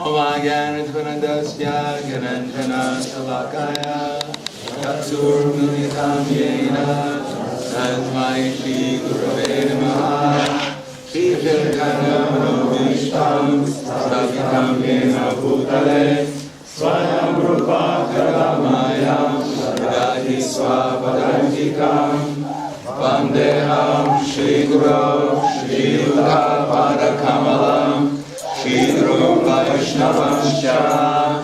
Omagyanatvanadasya Gananjana Salakaya Tatsurmunitam Yena Tasmai Shri Gurave Namaha Shri Chaitanya Manobhishtam Sthapitam Yena Bhutale Swayam Rupa Karamayam Dadhi Swapadantikam Vandeham Shri Guru Shri Yuddha Padakamalam Shri Rupa Vaishnavamscha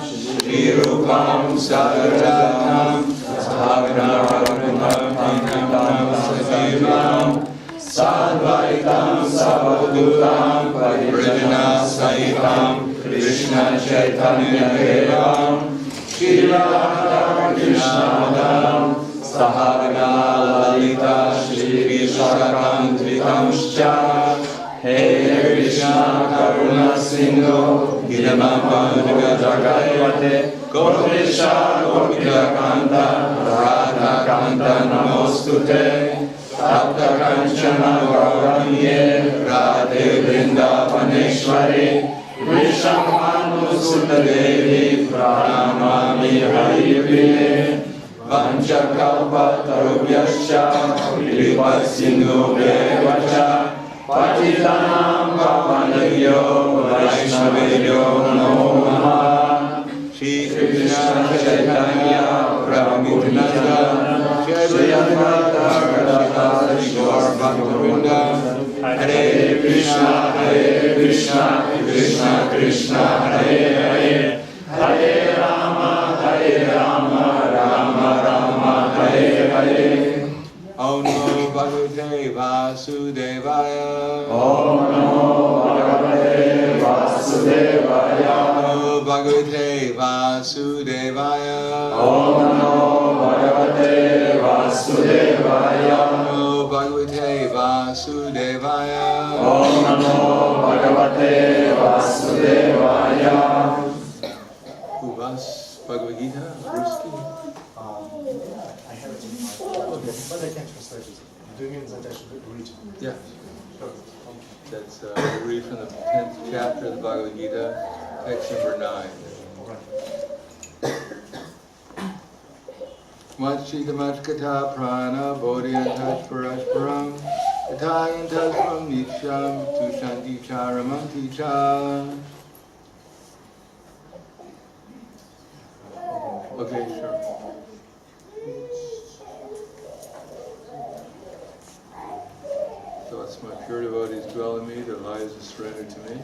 Shri Rupam Sagarjanam Sahagana Raghunatam Sajivam Sadvaitam Savadutam Parijana Sahitam Krishna Chaitanya Devam Shri Radha Krishnadam Sahagana Lalita Shri Vishakantvitamscha Hey Krishna Karuna Sindhu Hidamamanga Jagayate Gopesha Gopika Kanta Radha Kanta Namostute Tapta Kanchana Gauramye Radhe Vrindavaneshwari Vrishabhanu Sutadevi Pranamami Haripriye Vanchakalpa Tarubhyascha Kripat Sindhu Bevacha Patitanam Pavanavyo Vaishnavyo Namo Namaha Shri Krishna Chaitanya Prabhu Nityananda Shri Advaita Gadadhara Gaur Bhaktivinoda Hare Krishna Krishna Krishna Hare Hare Hare Rama Rama Rama Hare Hare Om Namo Bhagavate Vasudevaya Om Namo Bhagavate Vasudevaya Om Bhagavate Vasudevaya Om Namo Bhagavate Vasudevaya Om Bhagavate Vasudevaya Om Namo Bhagavate Vasudevaya Who was Bhagavad Gita? Ruski? I have it in my book, but I can translate it. Do you mean that I should read it? Yeah. That's read from the 10th chapter of the Bhagavad Gita, text number 9. Machchitamachkata prana bodhyantaj parashparam Athayantaj from nisham tushanti charamanti cha. Okay, sure. Thoughts my pure devotees dwell in me, their lives are surrendered to me,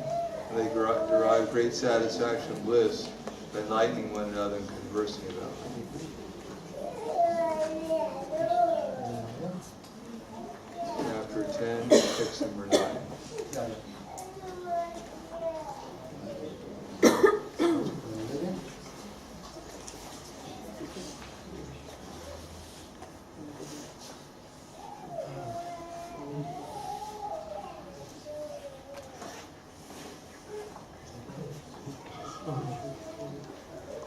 and they derive great satisfaction and bliss by enlightening one another and conversing about me. Chapter 10, text number 9.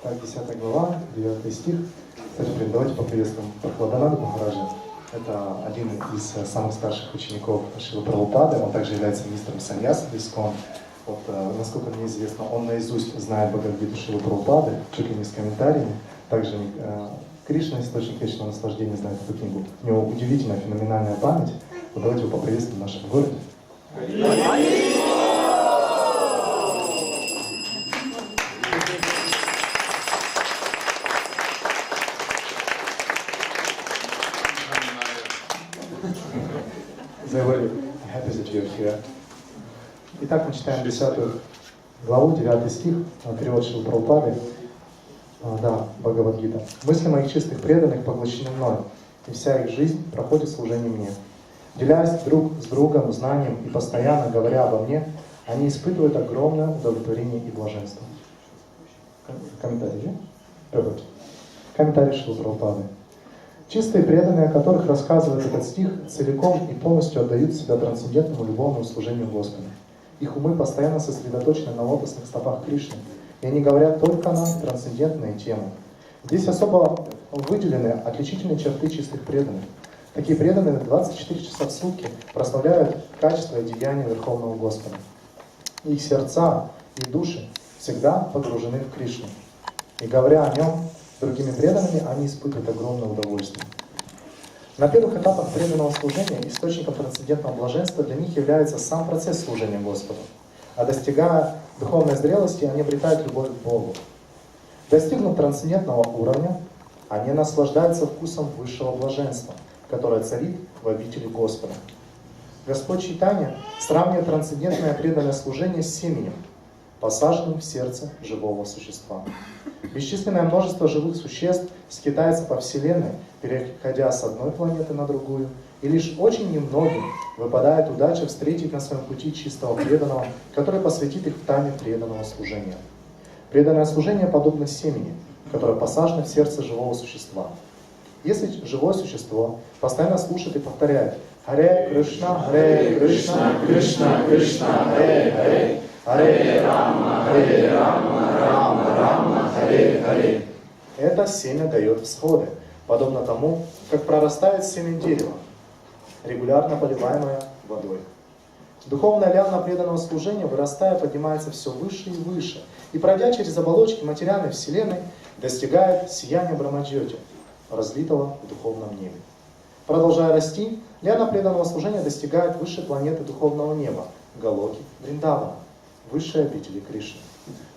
Так, 10 глава, 9 стих. Давайте поприветствуем Прахладананду Махараджа. Это один из самых старших учеников Шрилы Прабхупады. Он также является министром саньяса в ИСККОН. Вот, насколько мне известно, он наизусть знает Бхагавад-гиту Шрилы Прабхупады, чуть ли не с комментариями. Также Кришна, источник вечного наслаждения, знает эту книгу. У него удивительная, феноменальная память. Вот давайте его поприветствуем в нашем городе. Итак, мы читаем 10 главу, 9 стих, перевод Шрилы Прабхупады, Бхагавад-гита. «Мысли моих чистых преданных поглощены мной, и вся их жизнь проходит в служении мне. Делясь друг с другом знанием и постоянно говоря обо мне, они испытывают огромное удовлетворение и блаженство». Комментарий, да? Комментарий Шрилы Прабхупады. Чистые преданные, о которых рассказывает этот стих, целиком и полностью отдают себя трансцендентному любовному служению Господу. Их умы постоянно сосредоточены на лотосных стопах Кришны, и они говорят только на трансцендентные темы. Здесь особо выделены отличительные черты чистых преданных. Такие преданные 24 часа в сутки прославляют качество и деяния Верховного Господа. Их сердца и души всегда погружены в Кришну. И говоря о нем с другими преданными, они испытывают огромное удовольствие. На первых этапах преданного служения источником трансцендентного блаженства для них является сам процесс служения Господу. А достигая духовной зрелости, они обретают любовь к Богу. Достигнув трансцендентного уровня, они наслаждаются вкусом высшего блаженства, которое царит в обители Господа. Господь Чайтанья сравнивает трансцендентное преданное служение с семенем, посаженным в сердце живого существа. Бесчисленное множество живых существ скитается по Вселенной, переходя с одной планеты на другую, и лишь очень немногим выпадает удача встретить на своем пути чистого преданного, который посвятит их в тайне преданного служения. Преданное служение подобно семени, которое посажено в сердце живого существа. Если живое существо постоянно слушает и повторяет «Харе Кришна, Кришна Кришна, Харе Харе, Харе Рама, Рама Рама, Харе Харе», это семя дает всходы, подобно тому, как прорастает семя дерева, регулярно поливаемое водой. Духовная лиана преданного служения, вырастая, поднимается все выше и выше, и, пройдя через оболочки материальной вселенной, достигает сияния Брамаджьоти, разлитого в духовном небе. Продолжая расти, лиана преданного служения достигает высшей планеты духовного неба, Галоки Вриндавана, высшей обители Кришны.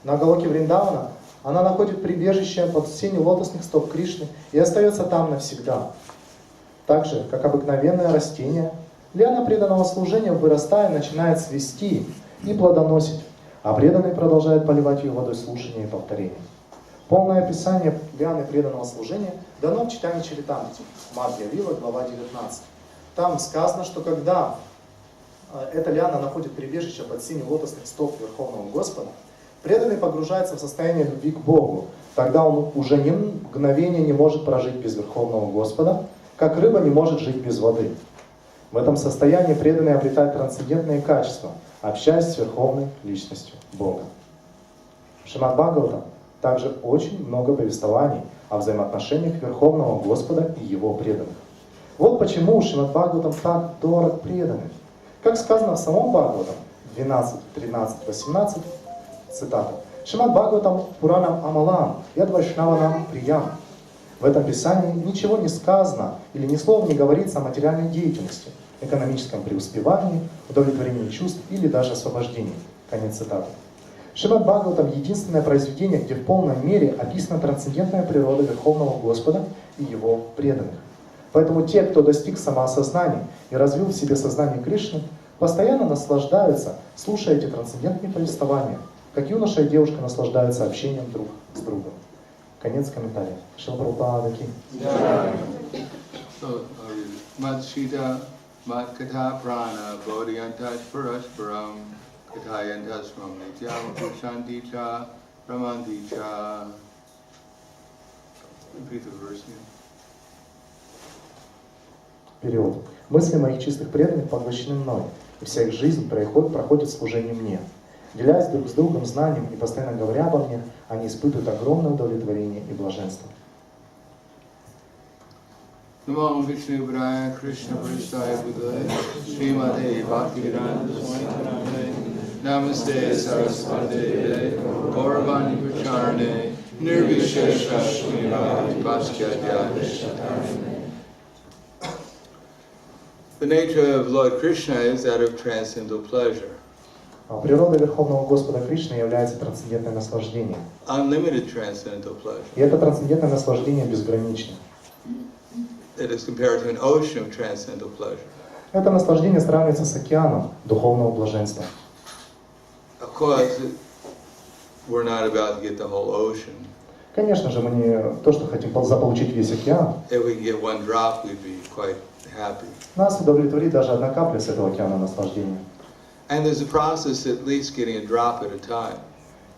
На Галоке Вриндавана она находит прибежище под сенью лотосных стоп Кришны и остается там навсегда. Так же, как обыкновенное растение, лиана преданного служения, вырастая, начинает цвести и плодоносить, а преданный продолжает поливать ее водой слушания и повторения. Полное описание лианы преданного служения дано в читании Чаритамрити, Мадхья Лила, глава 19. Там сказано, что когда эта лиана находит прибежище под сенью лотосных стоп Верховного Господа, преданный погружается в состояние любви к Богу. Тогда он уже ни мгновения не может прожить без Верховного Господа, как рыба не может жить без воды. В этом состоянии преданный обретает трансцендентные качества, общаясь с Верховной Личностью Бога. В Шримад Бхагаватам также очень много повествований о взаимоотношениях Верховного Господа и Его преданных. Вот почему Шримад Бхагаватам так дорог преданным. Как сказано в самом Бхагаватам 12, 13, 18, цитата: «Шримад Бхагаватам Пуранам Амалам Яд Вайшнаванам Приям». В этом писании ничего не сказано или ни слова не говорится о материальной деятельности, экономическом преуспевании, удовлетворении чувств или даже освобождении. Конец цитаты. Шримад Бхагаватам — единственное произведение, где в полной мере описана трансцендентная природа Верховного Господа и Его преданных. Поэтому те, кто достиг самоосознания и развил в себе сознание Кришны, постоянно наслаждаются, слушая эти трансцендентные повествования, как юноша и девушка наслаждаются общением друг с другом. Конец комментария. Шрила Прабхупада ки. Matshita Matkata Prana Bodhiyantas Parasparam Katayantas Mamnityam Kushanticha Ramanticha. Repeat the verse again. Перевод. Мысли моих чистых преданных поглощены мной, и вся их жизнь проходит в служении мне. Делясь друг с другом знанием и постоянно говоря обо мне, они испытывают огромное удовлетворение и блаженство. Namo Vishnu Padaya Krishna Prasthaya Budaya Srimate Bhaktivedanta Swami Namaste Saraswate Gauravani Pracharane Nirvishesha Srimati Bhaskyadyadeshatarane. The nature of Lord Krishna is that of transcendental pleasure. Природа Верховного Господа Кришны является трансцендентное наслаждение. Unlimited transcendental pleasure. И это трансцендентное наслаждение безгранично. It is compared to an ocean of transcendental pleasure. Это наслаждение сравнивается с океаном духовного блаженства. Of course, we're not about to get the whole ocean. Конечно же, мы не то, что хотим заполучить весь океан. If we could get one drop, we'd be quite happy. Нас удовлетворит даже одна капля с этого океана наслаждения. And there's a process at least getting a drop at a time.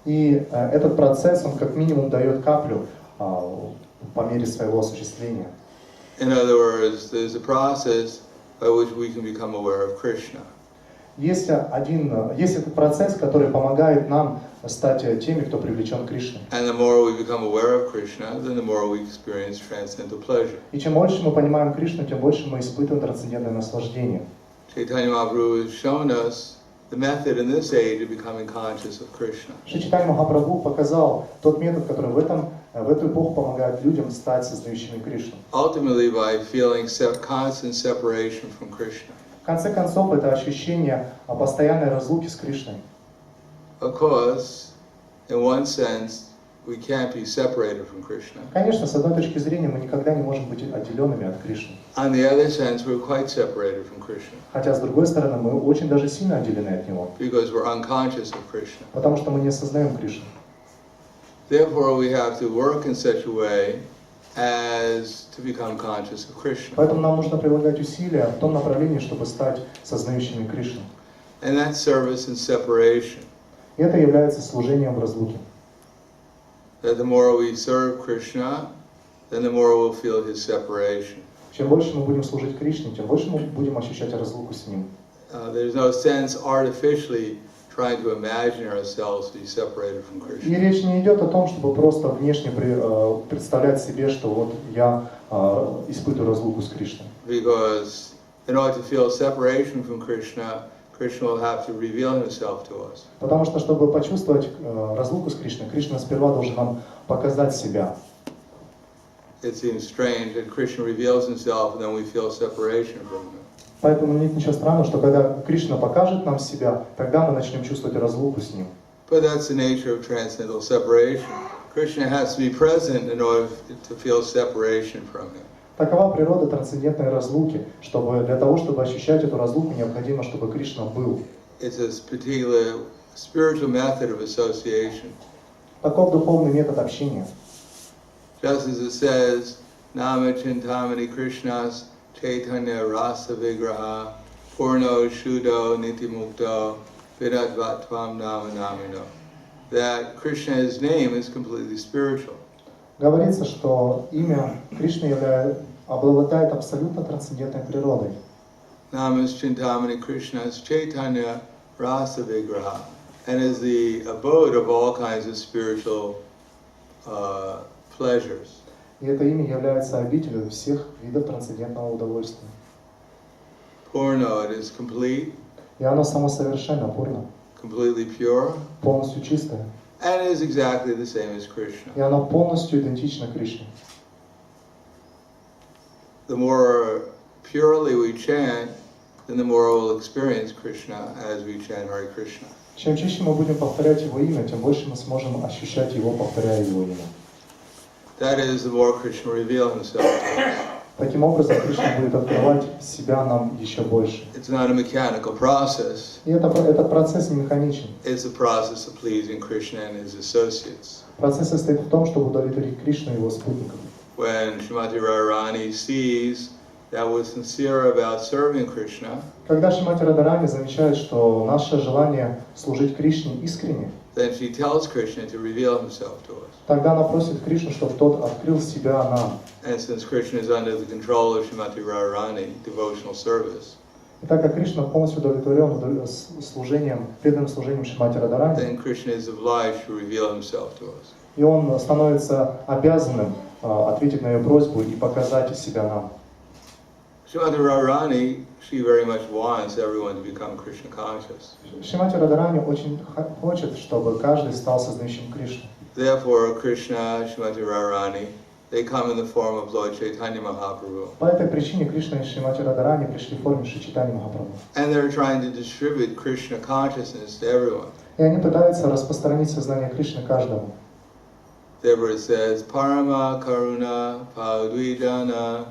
И этот процесс, он как минимум дает каплю по мере своего осуществления. In other words, there's a process by which we can become aware of Krishna. Есть этот процесс, который помогает нам стать теми, кто привлечен к Кришне. And the more we become aware of Krishna, then the more we experience transcendental pleasure. И чем больше мы понимаем Кришну, тем больше мы испытываем трансцендентное наслаждение. Chaitanya Mahaprabhu has shown us the method in this age of becoming conscious of Krishna. Шри Чайтанья Махапрабху показал тот метод, который в эту эпоху помогает людям стать сознающими Кришну. Ultimately, by feeling constant separation from Krishna. В конце концов, это ощущение постоянной разлуки с Кришной. Of course, in one sense, we can't be separated from Krishna. Конечно, с одной точки зрения, мы никогда не можем быть отделенными от Кришны. On the other sense, we're quite separated from Krishna. Хотя, с другой стороны, мы очень даже сильно отделены от Него. Because we're unconscious of Krishna. Потому что мы не осознаем Кришну. Therefore, we have to work in such a way as to become conscious of Krishna. Поэтому нам нужно прилагать усилия в том направлении, чтобы стать сознающими Кришну. And that's service and separation. И это является служением в разлуке. That the more we serve Krishna, then the more we'll feel his separation. Чем больше мы будем служить Кришне, тем больше мы будем ощущать разлуку с Ним. There's no sense artificially trying to imagine ourselves to be separated from И Krishna. речь не идет о том, чтобы просто внешне представлять себе, что вот я испытываю разлуку с Кришной. Because in order to feel separation from Krishna, Krishna will have to reveal himself to us. Потому что, чтобы почувствовать разлуку с Кришной, Кришна сперва должен нам показать себя. It seems strange that Krishna reveals himself and then we feel separation from him. Поэтому нет ничего странного, что когда Кришна покажет нам себя, тогда мы начнем чувствовать разлуку с Ним. But that's the nature of transcendental separation. Krishna has to be present in order to feel separation from him. Такова природа трансцендентной разлуки, чтобы для того, чтобы ощущать эту разлуку, необходимо, чтобы Кришна был. It's a particular spiritual method of association. Таков духовный метод общения. Just as it says, Nama Chintamani Krishnas Chaitanya Rasa Vigraha Purno Shuddho Nitimukto Vidatvatvam Nama Namino. That Krishna's name is completely spiritual. Говорится, что имя Кришны обладает абсолютно трансцендентной природой. Namas Chintamani Krishnas Chaitanya Rasa Vigraha, and is the abode of all kinds of spiritual pleasures. И это имя является обителью всех видов трансцендентного удовольствия. Purno, it is complete, И оно само совершенно, пурно, completely pure, полностью чистое. and it is exactly the same as Krishna. И оно полностью идентично Кришне. The more purely we chant, then the more we'll experience Krishna as we chant Hare Krishna. Чем чаще мы будем повторять Его имя, тем больше мы сможем ощущать Его, повторяя Его имя. That is, the more Krishna reveal himself to us. Таким образом, Кришна будет открывать себя нам еще больше. It's not a mechanical process. И этот процесс не механичен. It's a process of pleasing Krishna and his associates. Процесс состоит в том, чтобы удовлетворить Кришну и Его спутников. When Srimati Radharani sees that we're sincere about serving Krishna, Когда Шримати Радхарани замечает, что наше желание служить Кришне искренне, then she tells Krishna to reveal himself to us. тогда она просит Кришну, чтобы тот открыл себя нам. And since Krishna is under the control of Srimati Radharani, devotional service, И так как Кришна полностью удовлетворен служением, преданным служением Шримати Радхарани, then Krishna is obliged to reveal himself to us. и он становится обязанным ответить на ее просьбу и показать себя нам. Srimati Radharani, she very much wants everyone to become Krishna conscious. Шримати Радхарани очень хочет, чтобы каждый стал сознающим Кришну. Therefore, Krishna, Srimati Radharani, they come in the form of Lord Chaitanya Mahaprabhu. По этой причине Кришна и Шримати Радхарани пришли в форме Шри Чайтаньи Махапрабху. And they're trying to distribute Krishna consciousness to everyone. И они пытаются распространить сознание Кришны каждому. Therefore it says, Parama Karuna Padwijana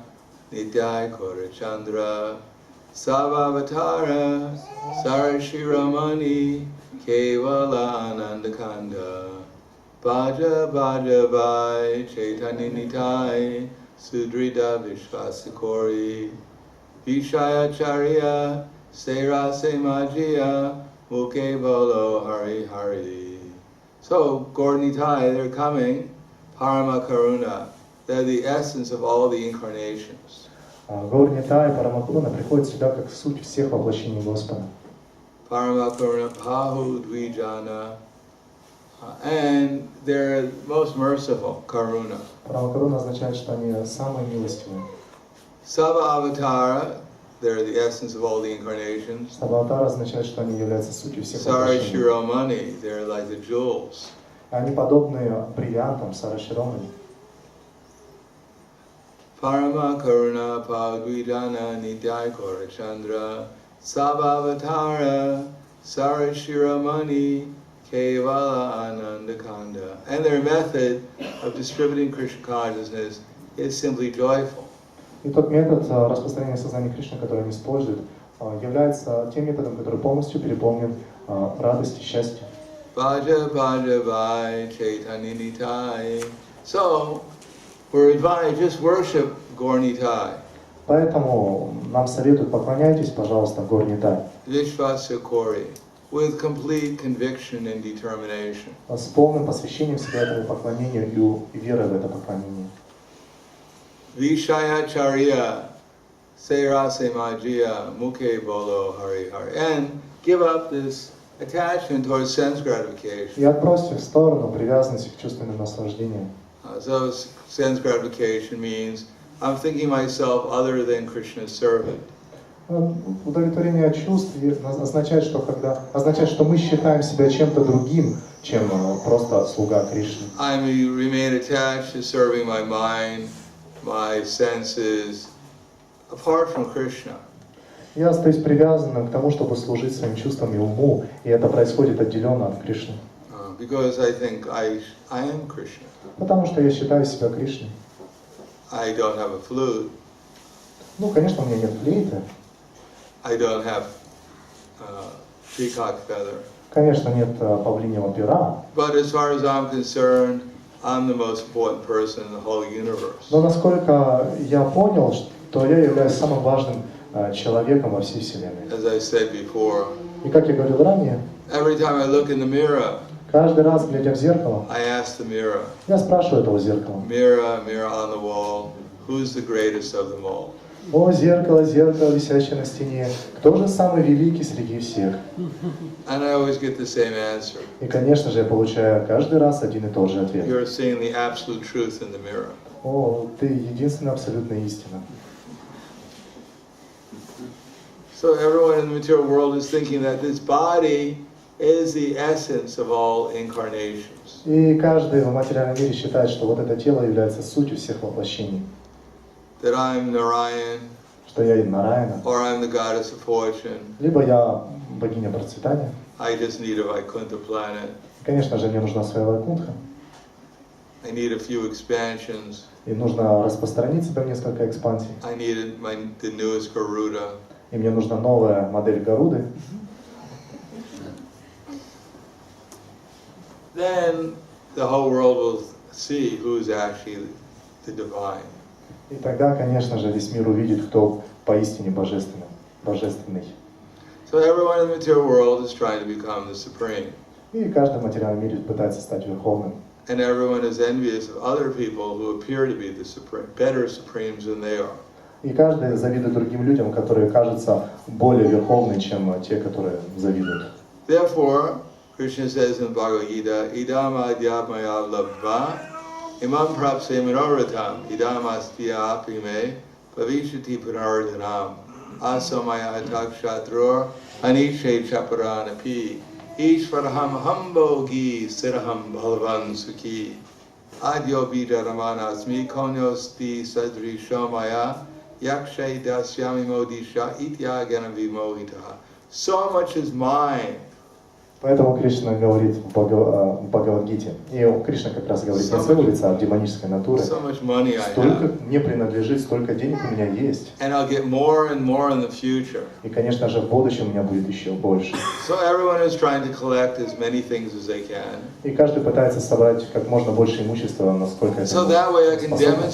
Nityai Korachandra Savavatara Sarashiramani Kevala Anandakanda Bhaja Bhaja Vai Chaitanya Nitai Sudrida Vishvasikori Vishayacharya Sera Semajia Muke Bolo Hari Hari. So, Gaur Nitai, they're coming, Parama Karuna. They're the essence of all the incarnations. Гаур Нитай и Парамакруна приходят сюда как суть всех воплощений Господа. Parama Karuna Pahu Dvijana. And they're most merciful, Karuna. Парамакруна означает, что они самые милостивые. Sava Avatara, they're the essence of all the incarnations. Что аватары означает, что они являются сутью всех воплощений. Sarashiromani, they're like the jewels. Они подобны бриллиантам Сараширомани. Parama Karuna Padvidana Nityai Korachandra Sabhavatara Sarashiramani Kevala Anandakanda. And their method of distributing Krishna consciousness is simply joyful. И тот метод распространения сознания Кришны, который они используют, является тем методом, который полностью переполнен радостью, счастьем. Bhaja Bhaja Vai Chaitanya Nitai. So, we're advised, just worship Gaur Nitai. Поэтому нам советуют, поклоняйтесь, пожалуйста, Gaur Nitai. Vishvasya Kori, with complete conviction and determination. С полным посвящением себя этому поклонению и верой в это поклонение. Vishayacharya Serase Majia Mukhe Bolo Hari Hari. And give up this attachment towards sense gratification. И отбросьте в сторону привязанность к чувственным наслаждениям. So sense gratification means I'm thinking myself other than Krishna's servant. Удовлетворение чувств означает, что мы считаем себя чем-то другим, чем просто слуга Кришны. I remain attached to serving my mind, my senses, apart from Krishna. Я остаюсь привязанным к тому, чтобы служить своим чувствам и уму, и это происходит отделенно от Кришны. Because I think I am Krishna. Потому что я считаю себя Кришной. I don't have a flute. Ну, конечно, у меня нет флейты. I don't have peacock feather. Конечно, нет павлиньего пера. But as far as I'm concerned, I'm the most important person in the whole universe. Но насколько я понял, что я являюсь самым важным человеком во всей Вселенной. As I said before, И как я говорил ранее, every time I look in the mirror, каждый раз, глядя в зеркало, I ask the mirror, я спрашиваю этого зеркала: mirror, mirror on the wall, who's the greatest of them all? «О, зеркало, зеркало, висящее на стене, кто же самый великий среди всех?» And I always get the same answer. И, конечно же, я получаю каждый раз один и тот же ответ. You're seeing the absolute truth in the mirror. О, ты единственная абсолютная истина. So everyone in the material world is thinking that this body is the essence of all incarnations. И каждый в материальном мире считает, что вот это тело является сутью всех воплощений. That I'm Narayan, Что я Нараяна, or I'm the goddess of fortune. либо я богиня процветания. I just need a Vaikuntha planet. Конечно же, мне нужна своя Вайкунтха. I need a few expansions. И нужно распространить себя в несколько экспансий. I need the newest Garuda. И мне нужна новая модель Гаруды. Then the whole world will see who's actually the divine. И тогда, конечно же, весь мир увидит, кто поистине божественный. So everyone in the material world is trying to become the supreme. И каждый в материальном мире пытается стать верховным. And everyone is envious of other people who appear to be the supreme, better supremes than they are. И каждый завидует другим людям, которые кажутся более верховными, чем те, которые завидуют. Therefore, Krishna says in Bhagavad Gita, idam adhyamaya labdva imam prapse manoratam idam astya apime bhavishati punardhanam asamaya atakshatror anishe chaparanapi ishvaraham hambogi siraham bhalavan sukhi adyo vidaramana konyosti sadri shamaya yakshay dasyami modisha ityagana vimohitaha. So much is mine. Поэтому Кришна говорит в Бхагавад-гите, и Кришна как раз говорит не от своего лица, а от демонической натуры. Столько мне принадлежит, столько денег у меня есть. И, конечно же, в будущем у меня будет еще больше. И каждый пытается собрать как можно больше имущества, насколько это способно.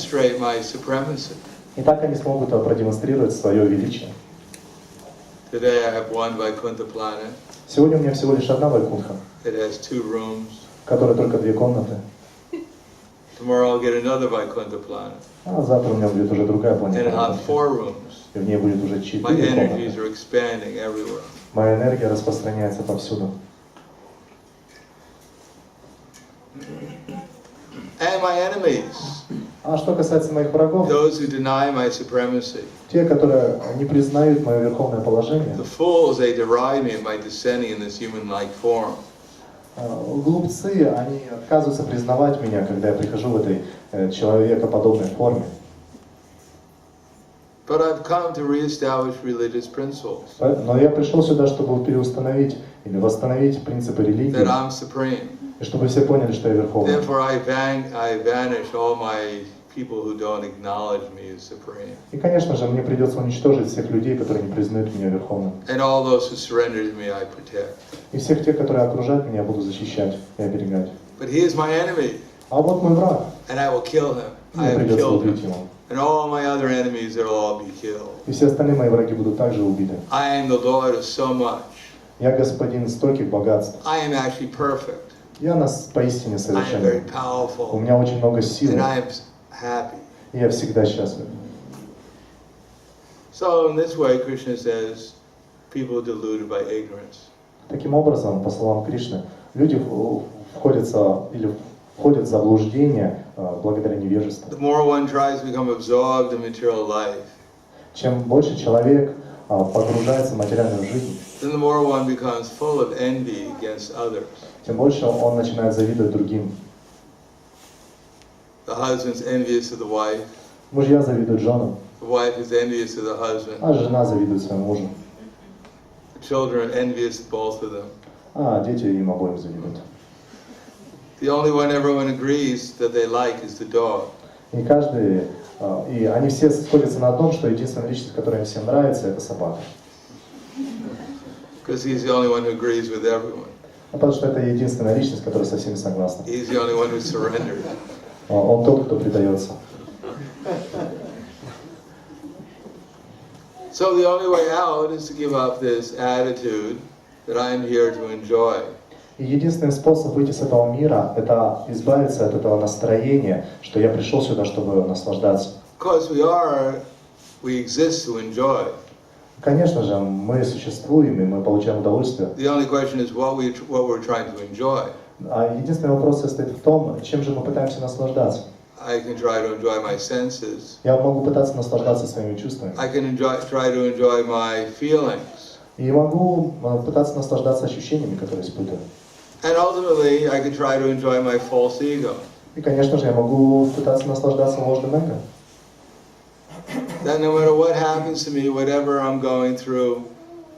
И так они смогут продемонстрировать свое величие. Сегодня у меня всего лишь одна Вайкунтха, в которой только 2 комнаты. А завтра у меня будет уже другая планета. И в ней будет уже 4 комнаты. Моя энергия распространяется повсюду. And my enemies, А что касается моих врагов, those who deny my supremacy, те, которые не признают мое верховное положение, the fools, they deride me at my descending in this human-like form. глупцы, они отказываются признавать меня, когда я прихожу в этой человекоподобной форме. But I've come to reestablish religious principles. Но я пришел сюда, чтобы переустановить или восстановить принципы религии, That I'm supreme. и чтобы все поняли, что я верховный. Therefore, I banish all my people who don't acknowledge me as supreme. И, конечно же, мне придется уничтожить всех людей, которые не признают меня верховным. And all those who surrender to me, I protect. И всех тех, которые окружают меня, я буду защищать и оберегать. But he is my enemy. А вот мой враг. And I will kill him. I Мне have придется killed убить him. его. And all my other enemies, they'll all be killed. И все остальные мои враги будут также убиты. I am the Lord of so much. Я господин стольких богатств. I am actually perfect. Я поистине I am very совершенный. У powerful. меня очень много силы. And I am happy. И я всегда счастлив. So in this way, Krishna says, people are deluded by ignorance. Таким образом, по словам Кришны, люди входят в заблуждение благодаря невежеству. The more one tries to become absorbed in material life, Чем больше человек погружается в материальную жизнь, then the more one becomes full of envy against others. тем больше он начинает завидовать другим. The husband's envious of the wife. Мужья завидуют женам, The wife is envious of the husband. а жена завидует своему мужу, The children are envious of both of them. а дети им обоим завидуют. The only one everyone agrees that they like is the dog. И они все сходятся на том, что единственная личность, которая им всем нравится, это собака. Because he's the only one who agrees with everyone. Потому что это единственная личность, которая со всеми согласна. He's the only one who surrendered. Он тот, кто предается. So the only way out is to give up this attitude that I'm here to enjoy. И единственный способ выйти с этого мира – это избавиться от этого настроения, что я пришел сюда, чтобы наслаждаться. Because we exist to enjoy. Конечно же, мы существуем, и мы получаем удовольствие. The only question is what we're trying to enjoy. А единственный вопрос состоит в том, чем же мы пытаемся наслаждаться. I can try to enjoy my senses. Я могу пытаться наслаждаться своими чувствами. I can try to enjoy my feelings. И могу пытаться наслаждаться ощущениями, которые испытываю. And ultimately, I can try to enjoy my false ego. И, конечно же, я могу пытаться наслаждаться ложным эго. That no matter what happens to me, whatever I'm going through,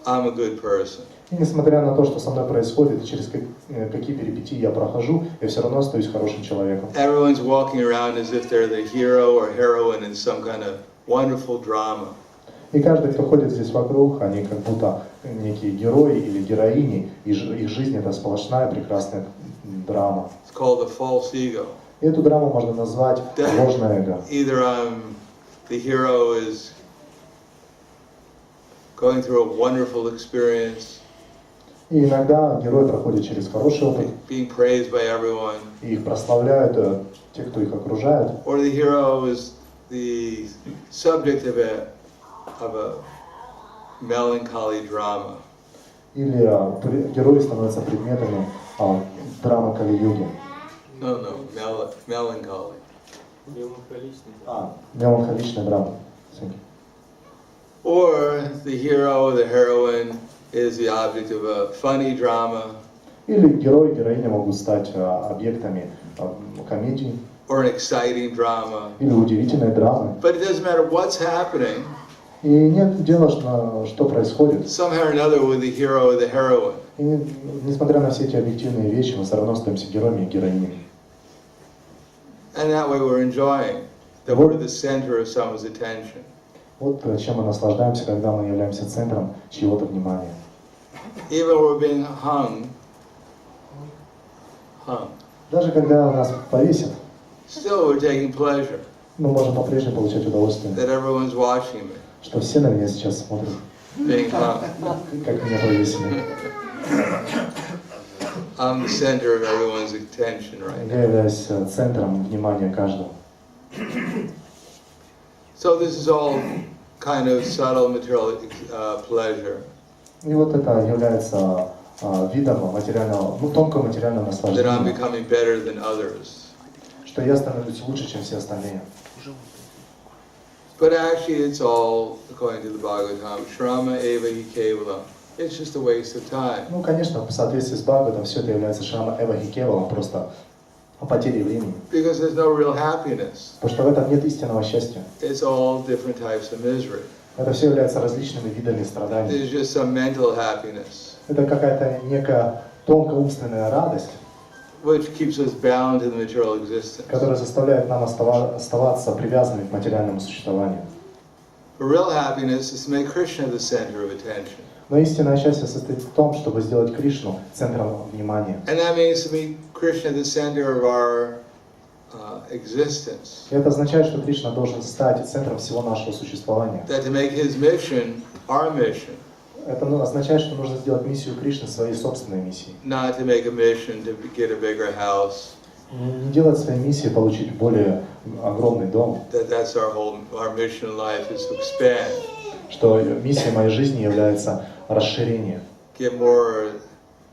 I'm a good person. И несмотря на то, что со мной происходит, и через какие перипетии я прохожу, я все равно остаюсь хорошим человеком. Everyone's walking around as if they're the hero or heroine in some kind of wonderful drama. И каждый, кто ходит здесь вокруг, они как будто некие герои или героини, и их жизнь это сплошная прекрасная драма. It's called the false ego. И эту драму можно назвать ложное эго. Either the hero is going through a wonderful experience, И иногда герой проходит через хороший опыт, being praised by everyone, и их прославляют те, кто их окружает. or the hero is the subject of a melancholy drama. Или герои становятся предметами драмы Кали-юги. No, melancholy. Меланхоличная драма. Or the hero or the heroine is the object of a funny drama. Или герой и героиня могут стать объектами комедии. Or an exciting drama. Или удивительной драмы. But it doesn't matter what's happening. И нет дела, что происходит. Somehow or another with the hero or the heroine. И несмотря на все эти объективные вещи, мы все равно остаемся героями и героинями. And that way we're enjoying that we're the center of someone's attention. Вот чем мы наслаждаемся, когда мы являемся центром чьего-то внимания. Even we're being hung. Даже когда нас повесят, Still we're taking pleasure мы можем по-прежнему получать удовольствие, that everyone's watching me, что все на меня сейчас смотрят, being hung. как меня повесили. I'm the center of everyone's attention right now. Я являюсь центром внимания каждого. So this is all kind of subtle material pleasure. И вот это является видом материального, тонкого материального That I'm наслаждения, becoming better than others. что я становлюсь лучше, чем все остальные. But actually it's all, according to the Bhagavatam, Shrama eva hi kevalam. It's just a waste of time. Ну, конечно, в соответствии с Бхагаватом все это является шрама эва хи кевалом, просто потерей времени. Because there's no real happiness. Потому что в этом нет истинного счастья. It's all different types of misery. Это все является различными видами страданий. There's just some mental happiness, Это какая-то некая тонкоумственная радость, which keeps us bound to the material existence. которая заставляет нам оставаться привязанными к материальному существованию. But real happiness is to make Krishna the center of attention. Но истинное счастье состоит в том, чтобы сделать Кришну центром внимания. And that means to make Krishna the center of our existence. И это означает, что Кришна должен стать центром всего нашего существования. That to make his mission our mission. Это означает, что нужно сделать миссию Кришны своей собственной миссией. Not to make a mission to get a bigger house. Не делать своей миссией получить более огромный дом. That's our mission in life is to expand. Что миссией моей жизни является расширение. Get more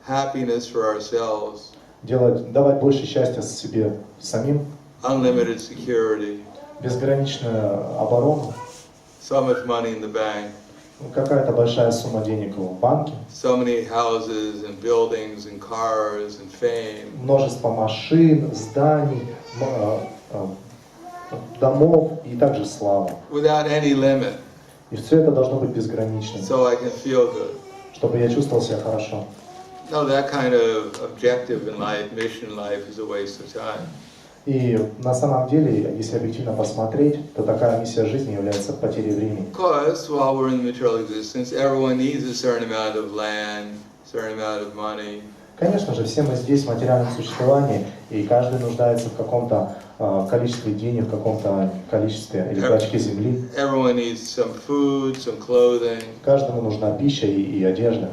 happiness for ourselves. Давать больше счастья себе самим. Unlimited security. Безграничную оборону. So much money in the bank. Какая-то большая сумма денег в банке. So many houses and buildings and cars and fame. Множество машин, зданий, домов и также слава. Without any limit. И все это должно быть безграничным. So I can feel good. Чтобы я чувствовал себя хорошо. No, that kind of objective in life, mission in life, is a waste of time. И на самом деле, если объективно посмотреть, то такая миссия жизни является потерей времени. Because while we're in material existence, everyone needs a certain amount of land, a certain amount of money. Конечно же, все мы здесь в материальном существовании, и каждый нуждается в каком-то количестве денег, в каком-то количестве или клочке земли. Everyone needs some food, some clothing. Каждому нужна пища и одежда.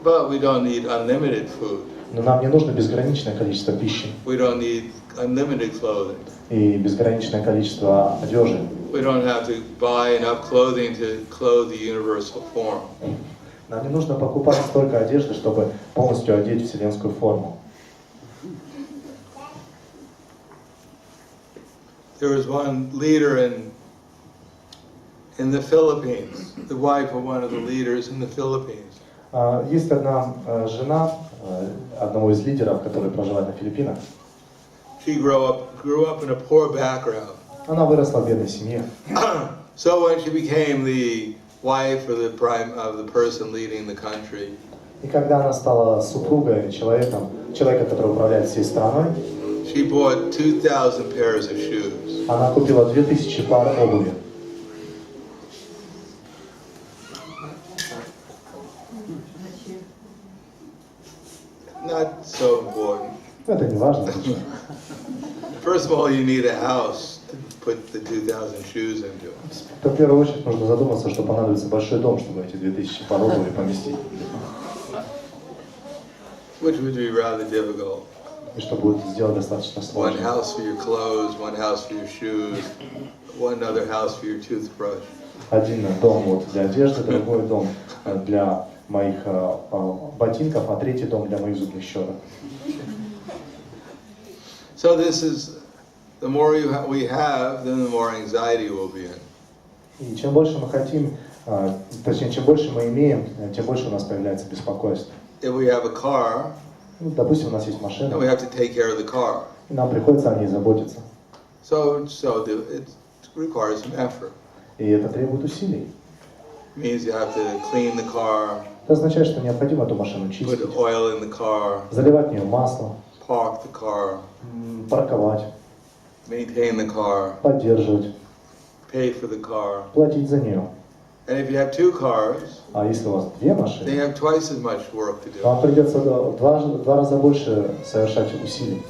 But we don't need unlimited food. Но нам не нужно безграничное количество пищи. We don't need unlimited clothing. И безграничное количество одежды. We don't have to buy enough clothing to clothe the universal form. Нам не нужно покупать столько одежды, чтобы полностью одеть вселенскую форму. There was one leader in the Philippines, the wife of one of the leaders in the Philippines. Есть одна жена одного из лидеров, который проживает на Филиппинах. She grew up in a poor background. Она выросла в бедной семье. So when she became the wife of the person leading the country, И когда она стала супругой человека, который управляет всей страной, she bought 2,000 pairs of shoes. она купила 2000 пар обуви. Not so important. Это не важно. First of all, you need a house to put the 2,000 shoes into. В первую очередь нужно задуматься, что понадобится большой дом, чтобы эти 2000 пар обуви поместить. Which would be rather difficult. И что будет сделать достаточно One сложно. house for your clothes, one house for your shoes, one other house for your toothbrush. Один дом вот для одежды, другой дом для моих ботинков, а третий дом для моих зубных щеток. So this is, the more we have, then the more anxiety we'll be in. И чем больше мы хотим, точнее, чем больше мы имеем, тем больше у нас появляется беспокойство. If we have a car, Ну, допустим, у нас есть then машина, we have to take care of the car. и нам приходится о ней заботиться. So it requires some effort. И это требует усилий. It means you have to clean the car, Это означает, что необходимо эту машину чистить, put oil in the car, заливать в нее масло, park the car, парковать, maintain the car, поддерживать, pay for the car. платить за нее. And if you have two cars, А если у вас две then машины, you have twice as much work to do. вам придется в два раза больше совершать усилий.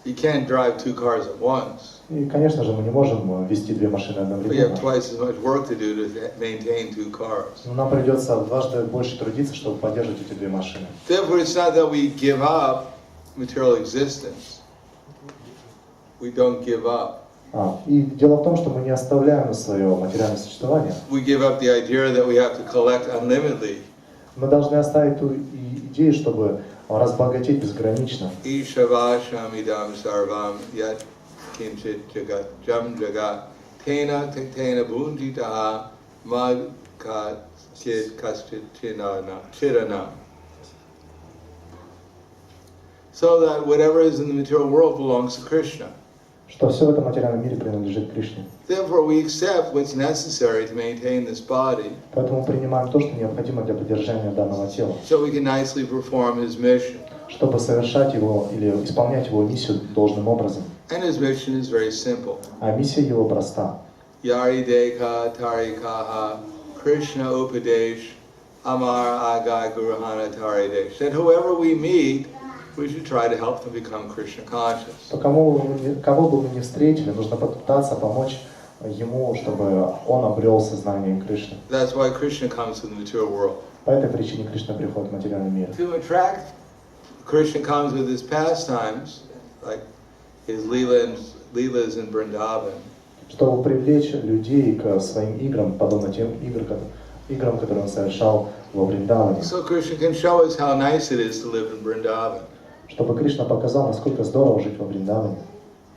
You can't drive two cars at once, И, конечно же, мы не можем вести две машины but you have одновременно. twice as much work to do to maintain two cars. Но нам придется дважды больше трудиться, чтобы поддерживать эти две машины. Therefore, it's not that we give up material existence. We don't give up. И дело в том, что мы не оставляем свое материальное существование. We give up the idea that we have to collect unlimitedly. Мы должны оставить ту идею, чтобы разбогатеть безгранично. Ishavasham idam sarvam yat kinchit jagat jam jagat tena tena bunditaha mad ka chit kaschit chidana. So that whatever is in the material world belongs to Krishna. Что все в этом материальном мире принадлежит Кришне. Therefore, we accept what's necessary to maintain this body. Поэтому принимаем то, что необходимо для поддержания данного тела. So we can nicely perform his mission. Чтобы совершать его или исполнять его миссию должным образом. And his mission is very simple. А миссия его проста. Yari deka tarikaha Krishna upadesh amar agai guruhana taridesh. That whoever we meet, we should try to help them become Krishna conscious. Кого бы мы ни встретили, нужно попытаться помочь ему, чтобы он обрел сознание Кришны. That's why Krishna comes to the material world. По этой причине Кришна приходит в материальный мир. To attract, Krishna comes with his pastimes, like his leelas in Vrindavan. Чтобы привлечь людей к своим играм, подобно тем играм, которые он совершал во Вриндаване. So Krishna can show us how nice it is to live in Vrindavan. Чтобы Кришна показал, насколько здорово жить во Вриндаване.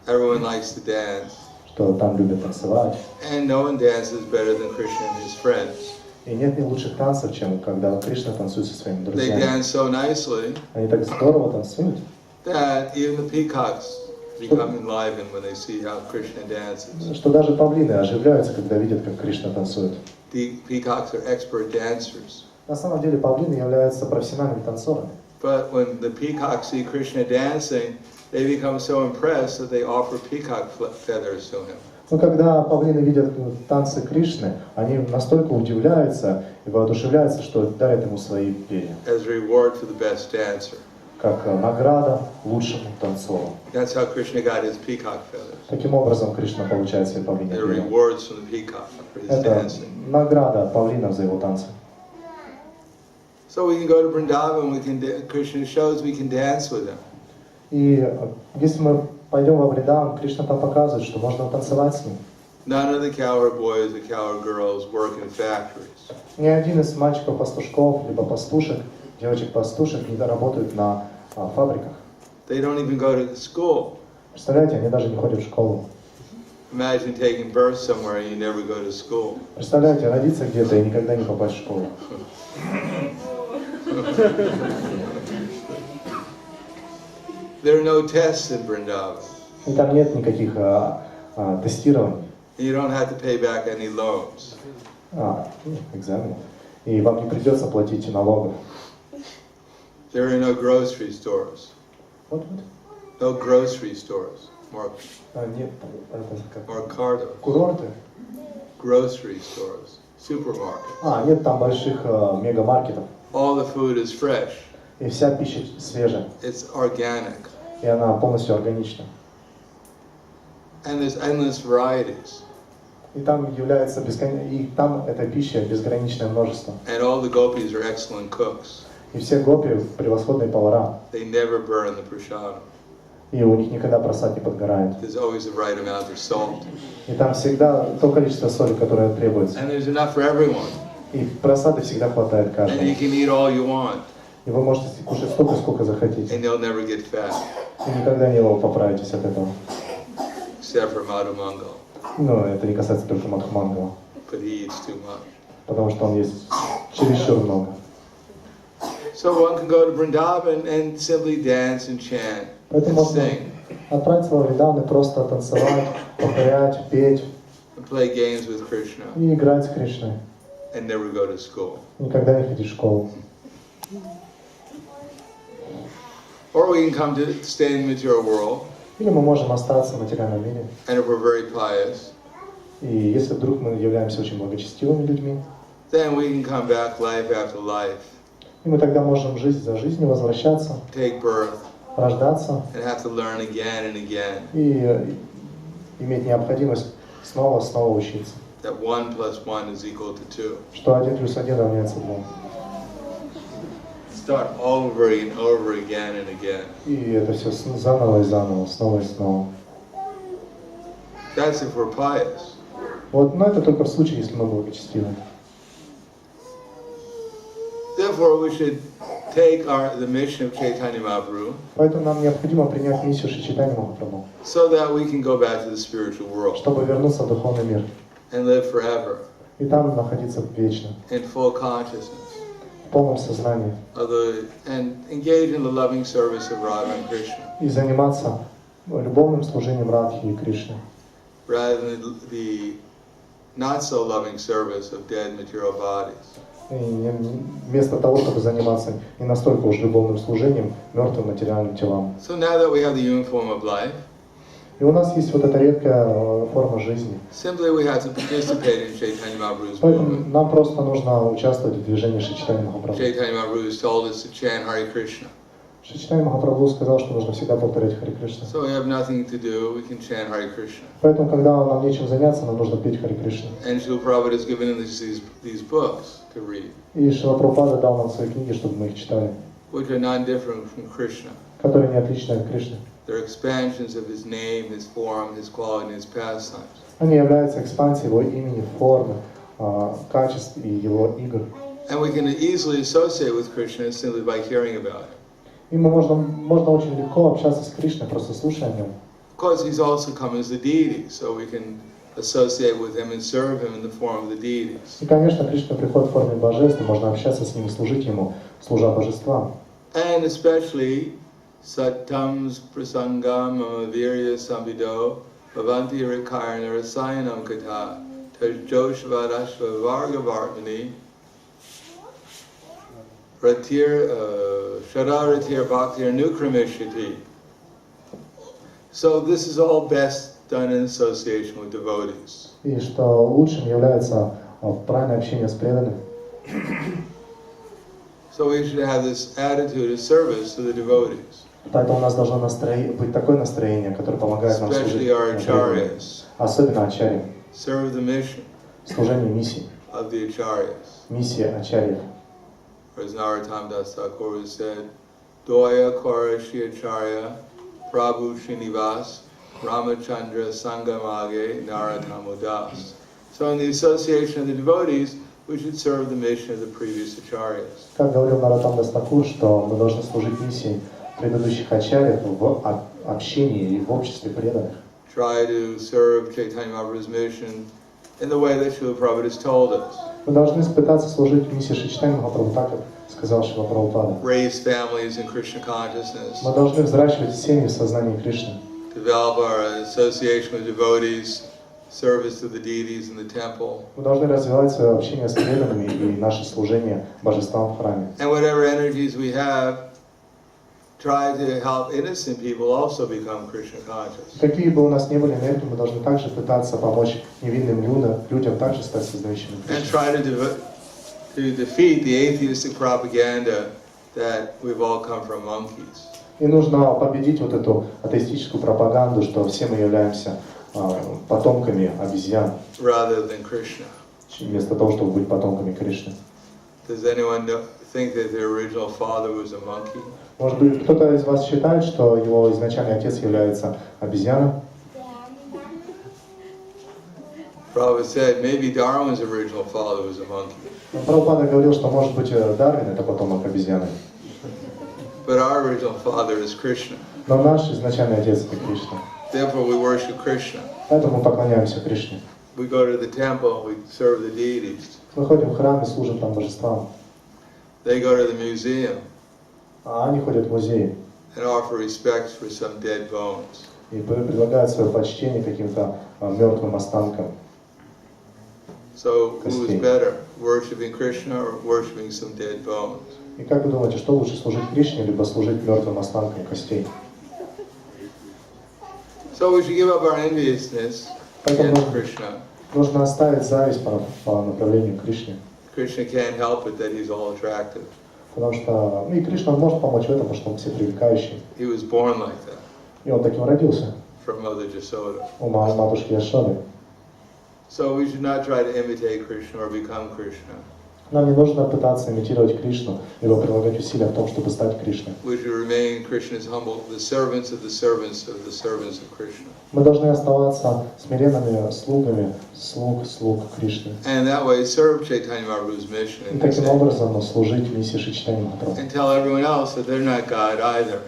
Everyone likes to dance. Что там любят танцевать. And no one dances better than Krishna and his friends. И нет ни лучших танцев, чем когда Кришна танцует со своими They друзьями. dance so nicely Они так здорово танцуют, that even the peacocks become enlivened when they see how Krishna dances. что даже павлины оживляются, когда видят, как Кришна танцует. The peacocks are expert dancers. На самом деле павлины являются профессиональными танцорами. But when the peacocks see Krishna dancing, they become so impressed that they offer peacock feathers to him. Но когда павлины видят танцы Кришны, они настолько удивляются и воодушевляются, что дарят ему свои перья. As a reward for the best dancer. Как награда лучшему танцору. That's how Krishna got his peacock feathers. Таким образом Кришна получает свои павлиньи They're перья. rewards from the peacock for his Это dancing. награда от павлинов за его танцы. So we can go to Vrindavan, Krishna shows we can dance with him. И если мы пойдем во Вриндаван, Кришна там показывает, что можно танцевать с ним. None of the cowherd boys or cowherd girls work in factories. Ни один из мальчиков-пастушков, либо пастушек, девочек-пастушек не работают на фабриках. They don't even go to school. Представляете, они даже не ходят в школу. Imagine taking birth somewhere and you never go to school. Представляете, родиться где-то и никогда не попасть в школу. There are no tests in Vrindavan. И там нет никаких тестирований, You don't have to pay back any loans. экзаменов. И вам не придется платить налогов. There are no grocery stores. Вот. No grocery stores. Нет, это как Mercado. курорты. Grocery stores. Supermarkets. Нет там больших мегамаркетов. All the food is fresh. И вся пища свежая. It's organic. И она полностью органична. And there's endless varieties. И там является и там этой пищи безграничное множество. And all the gopis are excellent cooks. И все гопи превосходные повара. They never burn the prasadam. И у них никогда просад не подгорает. There's always the right amount of salt. И там всегда то количество соли, которое требуется. And there's enough for everyone. И просады всегда хватает And каждому. you can eat all you want. И вы можете кушать столько, сколько захотите. And you'll never get fat. И никогда не поправитесь от этого. Except for Madhumangal. Но это не касается только Мадхумангала. But he eats too much. Потому что он ест чересчур много. So one can go to Vrindavan and simply dance and chant Поэтому and можно sing отправиться во Вриндаван и просто танцевать, повторять, петь and play games with Krishna и играть с Кришной. and never go to school. Никогда не ходить в школу. Or we can come to stay in the material world, Или мы можем остаться в материальном мире. and if we're very pious, И если вдруг мы являемся очень благочестивыми людьми, then we can come back life after life, и мы тогда можем жизнь за жизнью возвращаться, take birth, рождаться and have to learn again and again и иметь необходимость снова учиться. that 1 + 1 is equal to 2. Что 1 + 1 равняется 2. Start over and over again and again. И это все заново и заново, снова и снова. That's if we're pious. Но это только в случае, если мы благочестивы. Therefore, we should take the mission of Chaitanya Mahaprabhu Поэтому нам необходимо принять миссию Шри Чайтаньи Махапрабху, so that we can go back to the spiritual world чтобы вернуться в духовный мир and live forever и там находиться вечно, in full consciousness в полном сознании, and engage in the loving service of Radha and Krishna и заниматься любовным служением Радхи и Кришны, rather than the not so loving service of dead material bodies. и вместо того, чтобы заниматься не настолько уж любовным служением мертвым материальным телам. So now that we have the human form of life, И у нас есть вот эта редкая форма жизни. simply we have to participate in Chaitanya Mahaprabhu's Поэтому movement. нам просто нужно участвовать в движении Шри Чайтаньи Махапрабху. Chaitanya Mahaprabhu has told us to chant Hare Krishna. Шри Чайтаньи Махапрабху сказал, что нужно всегда повторять Харе Кришна. So we have nothing to do, we can chant Hare Krishna. Поэтому, когда нам нечем заняться, нам нужно петь Харе Кришна. And Srila Prabhupada has given us these books to read, И Шрила Прабхупада дал нам свои книги, чтобы мы их читали, which are non-different from Krishna. которые не отличны от Кришны. They're expansions of his name, his form, his quality, and his pastimes. Они являются экспансией его имени, формы, качеств и его игр. And we can easily associate with Krishna simply by hearing about him. И можно очень легко общаться с Кришной, просто слушая о нем. Of course, he's also come as the deity, so we can associate with him and serve him in the form of the deities. И, конечно, Кришна приходит в форме божеств, и можно общаться с ним и служить ему, служа божествам. And especially, Sattams prasangam amavirya samvido bhavanti rikarna rasayanam kata tajjoshvadashva varga varmani Shadaratir Bhaktir Nukramishiti. So this is all best done in association with devotees. И что лучшим является правильное общение с преданными. So we should have this attitude of service to the devotees. Поэтому у нас должно быть такое настроение, которое помогает нам служить преданным. Особенно ачарьям. Serve the mission Служение миссии. of the acharyas. Миссия ачарьев. As Narottam Das Thakur said, Doya Kora Shri Acharya Prabhu Srinivas Ramachandra Sangamage Narottam Das. So in the association of the devotees, we should serve the mission of the previous acharyas. Как говорил Наротам Дас Тхакур, что мы должны служить миссии предыдущих ачарьев в общении и в обществе преданных. Try to serve Chaitanya Mahaprabhu's mission in the way that Srila Prabhupada has told us. Мы должны пытаться служить миссии Шри Чайтаньи Махапрабху так, как сказал Шрила Прабхупада. Raise families in Krishna consciousness. Мы должны взращивать семьи в сознании Кришны. Develop our association with devotees, service to the deities in the temple. Мы должны развивать свое общение с преданными и наше служение божествам в храме. And whatever energies we have, try to help innocent people also become Krishna conscious. Какие бы у нас ни были энергии, мы должны также пытаться помочь невинным людям также стать сознающими And Кришны. try to defeat the atheistic propaganda that we've all come from monkeys. И нужно победить вот эту атеистическую пропаганду, что все мы являемся потомками обезьян, Rather than Krishna. вместо того, чтобы быть потомками Кришны. Does anyone think that their original father was a monkey? Может быть, кто-то из вас считает, что его изначальный отец является обезьяной? Prabhupada said maybe Darwin's original father was a monkey. Прабхупада говорил, что может быть Дарвин это потомок обезьяны. But our original father is Krishna. Но наш изначальный отец это Кришна. Therefore we worship Krishna. Поэтому мы поклоняемся Кришне. We go to the temple, we serve the deities. Мы ходим в храм и служим там божествам. They go to the museum А они ходят в музей and offer respects for some dead bones. и предлагают свое почтение каким-то мертвым останкам. So who is better, worshiping Krishna or worshiping some dead bones? И как вы думаете, что лучше, служить Кришне, либо служить мертвым останкам костей? So we should give up our enviousness against Krishna. Нужно оставить зависть по направлению к Кришне. Krishna can't help it that he's all attractive. Потому что и Кришна может помочь в этом, потому что он всепривлекающий. He was born like that И он таким родился from Mother Jasoda. у матушки Яшоды. So we should not try to imitate Krishna or become Krishna. Нам не нужно пытаться имитировать Кришну, либо прилагать усилия в том, чтобы стать Кришной. We should remain Krishna's humble, the servants of the servants of the servants of Krishna. Мы должны оставаться смиренными слугами слуг Кришны. And that way serve Chaitanya Mahaprabhu's mission И таким образом служить миссии Шри Чайтаньи Махапрабху. and tell everyone else that they're not God either.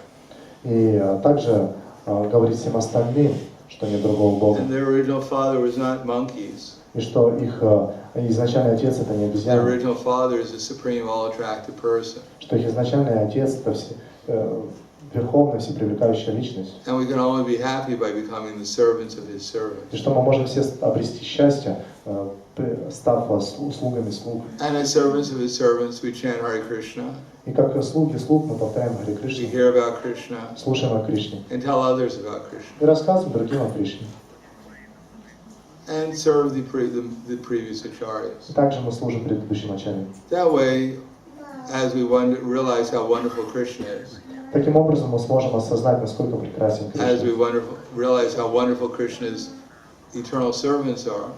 И также говорить всем остальным, что нет другого Бога. And their original father was not monkeys. И что их изначальный отец это не Their обезьяна. original father is the supreme, all-attractive person. Что их изначальный отец это верховная, всепривлекающая личность. And we can only be happy by becoming the servants of his servants. И что мы можем все обрести счастье, став слугами слуг. And as servants of his servants, we chant Hare Krishna. И как слуги слуг мы повторяем Харе We Кришну, hear about Krishna слушаем о Кришне and tell others about Krishna. и рассказываем другим о Кришне. And serve the previous И acharyas. также мы служим предыдущим ачарьям. That way, as we realize how wonderful Krishna is, Таким образом мы сможем осознать, насколько прекрасен as we Кришна. realize how wonderful Krishna's eternal servants are,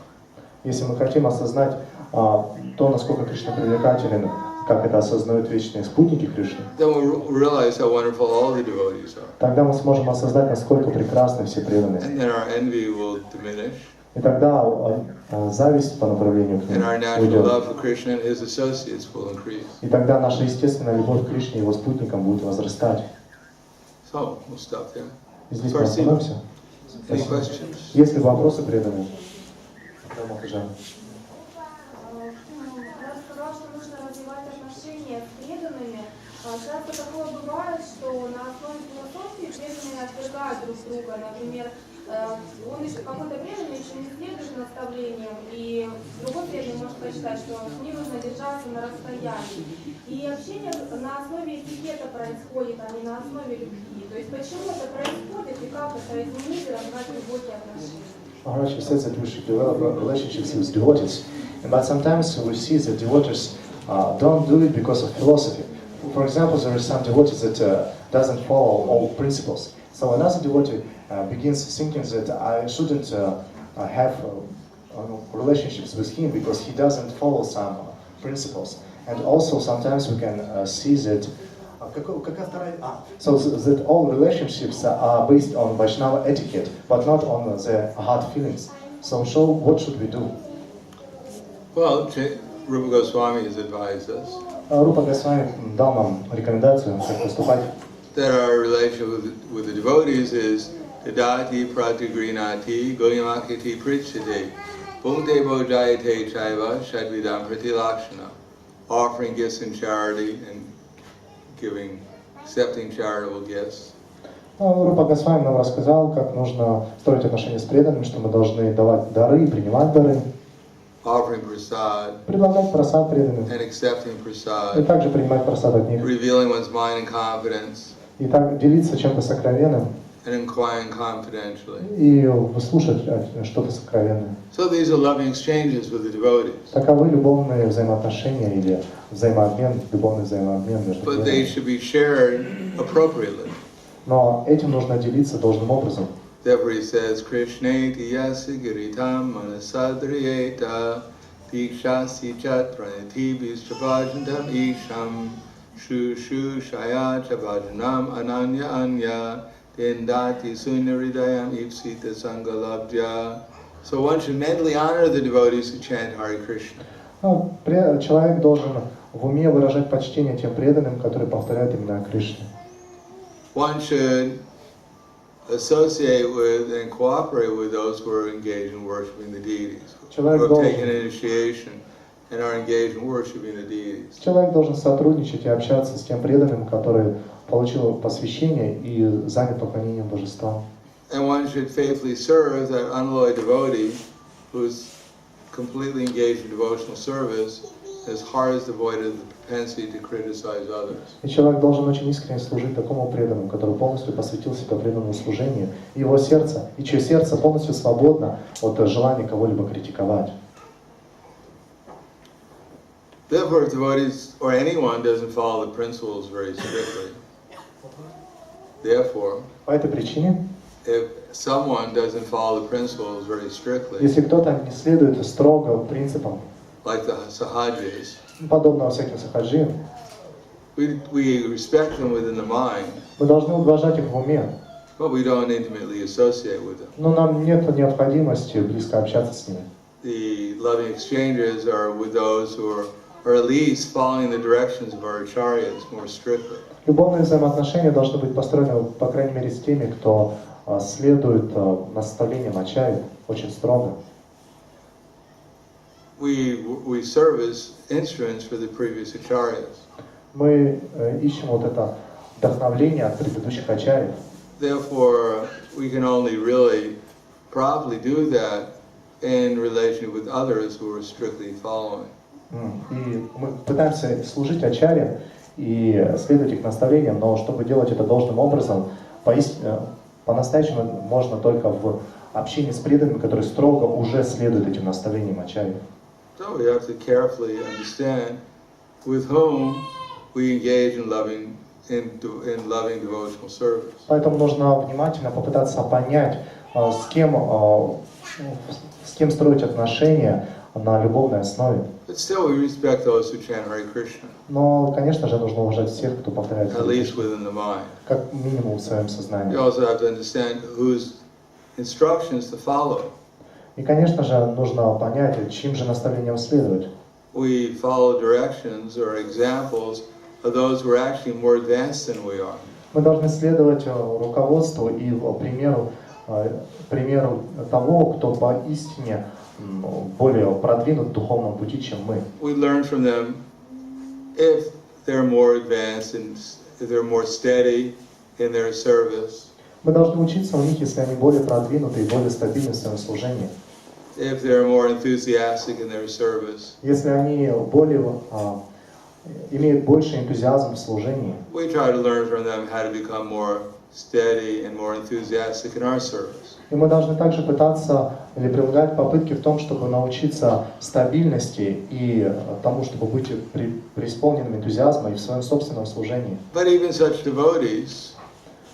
Если мы хотим осознать то, насколько Кришна привлекателен, как это осознают вечные спутники Кришны, then we'll realize how wonderful all the devotees are. тогда мы сможем осознать, насколько прекрасны все преданные. And then our envy will diminish, И тогда зависть по направлению к and our ним natural уйдет. love for Krishna and his associates will increase. И тогда наша естественная любовь к Кришне и его спутникам будет возрастать. So, we'll stop there. И здесь мы Спасибо. остановимся. Any Спасибо. questions? Есть ли вопросы преданные? Я сказала, что нужно развивать отношения с преданными. Часто такое бывает, что на основе философии преданные отвергают друг друга. Например, он еще какой-то преданный еще не следует наставлениям, и другой преданный может посчитать, что с ним нужно держаться на расстоянии. И общение на основе этикета происходит, а не на основе любви. То есть почему это происходит и как это изменить и развивать глубокие отношения? Maharaj says that we should develop relationships with devotees, but sometimes we see that devotees don't do it because of philosophy. For example, there are some devotees that doesn't follow all principles. So another devotee begins thinking that I shouldn't have relationships with him because he doesn't follow some principles. And also sometimes we can see that so that all relationships are based on Vaishnava etiquette, but not on the heart feelings. So what should we do? Well, Rupa Goswami has advised us Рупа Госвами дал нам рекомендацию, как поступать. that our relationship with the devotees is Tadati Pratigrinati Goyamakiti Prichite Bhunte Bojayate Chaiva Shadvidam Pratilakshana, offering gifts in charity and accepting charitable gifts. Рупа Госвами нам рассказал, как нужно строить отношения с преданными, что мы должны давать дары и принимать дары, Offering prasad предлагать просад преданным, and accepting и prasad, также принимать просад от них, revealing one's mind and confidence, и так делиться чем-то сокровенным, and inquiring confidentially. и выслушать что-то сокровенное. So these are loving exchanges with the devotees. Таковы любовные взаимоотношения или любовный взаимообмен между But they преданными. should be shared appropriately. Но этим нужно делиться должным образом. Therefore he says, Krishneti yasi giritam manasadriyeta dikshasi chat pranitibis chabhajantam isham shu shaya chabhajanam ananya anya dendati sunyaridayam ipsita sangalabdya. So one should mentally honor the devotees who chant Hare Krishna. Человек должен в уме выражать почтение тем преданным, которые повторяют имена Кришны. One should associate with and cooperate with those who are engaged in worshiping the deities, who have taken initiation and are engaged in worshiping the deities. Человек должен сотрудничать и общаться с тем преданным, который получил посвящение и занят поклонением божествам. And one should faithfully serve that unalloyed devotee who's completely engaged in devotional service, as hard as devoid of the propensity to criticize others. И человек должен очень искренне служить такому преданному, который полностью посвятил себя преданному служению, и его сердце, и чье сердце полностью свободно от желания кого-либо критиковать. Therefore, if devotees or anyone doesn't follow the principles very strictly, therefore, По этой причине, if someone doesn't follow the principles very strictly, если кто-то не следует строго принципам, like the Sahajis. Подобно всяким сахаджиям, We respect them within the mind, мы должны уважать их в уме, but we don't intimately associate with them. но нам нет необходимости близко общаться с ними. The loving exchanges are with those who are at least following the directions of our acharyas more strictly. Любовные взаимоотношения должны быть построены, по крайней мере, с теми, кто следует наставлениям ачарьи очень строго. We serve as instruments for the previous acharyas. Мы ищем вот это вдохновление от предыдущих ачарьев. Therefore, we can only really properly do that in relation with others who are strictly following. И мы пытаемся служить ачарьям и следовать их наставлениям, но чтобы делать это должным образом, по-настоящему можно только в общении с преданными, которые строго уже следуют этим наставлениям ачарьев. So we have to carefully understand with whom we engage in loving devotional service. Поэтому нужно внимательно попытаться понять, с кем строить отношения на любовной основе. But still we respect those who chant Hare Krishna, Но, конечно же, нужно уважать всех, кто повторяет at least within the mind. как минимум в своем сознании. You also have to understand whose instructions to follow. И, конечно же, нужно понять, чьим же наставлениям следовать. We follow directions or examples of those who are actually more advanced than we are. Мы должны следовать руководству и примеру того, кто поистине более продвинут в духовном пути, чем мы. We learn from them if they're more advanced and if they're more steady in their service. Мы должны учиться у них, если они более продвинуты и более стабильны в своем служении. If they're more enthusiastic in their service. Если они имеют больше энтузиазм в служении. We try to learn from them how to become more steady and more enthusiastic in our service. И мы должны также пытаться или прилагать попытки в том, чтобы научиться стабильности и тому, чтобы быть преисполненным энтузиазма и в своем собственном служении. But even such devotees,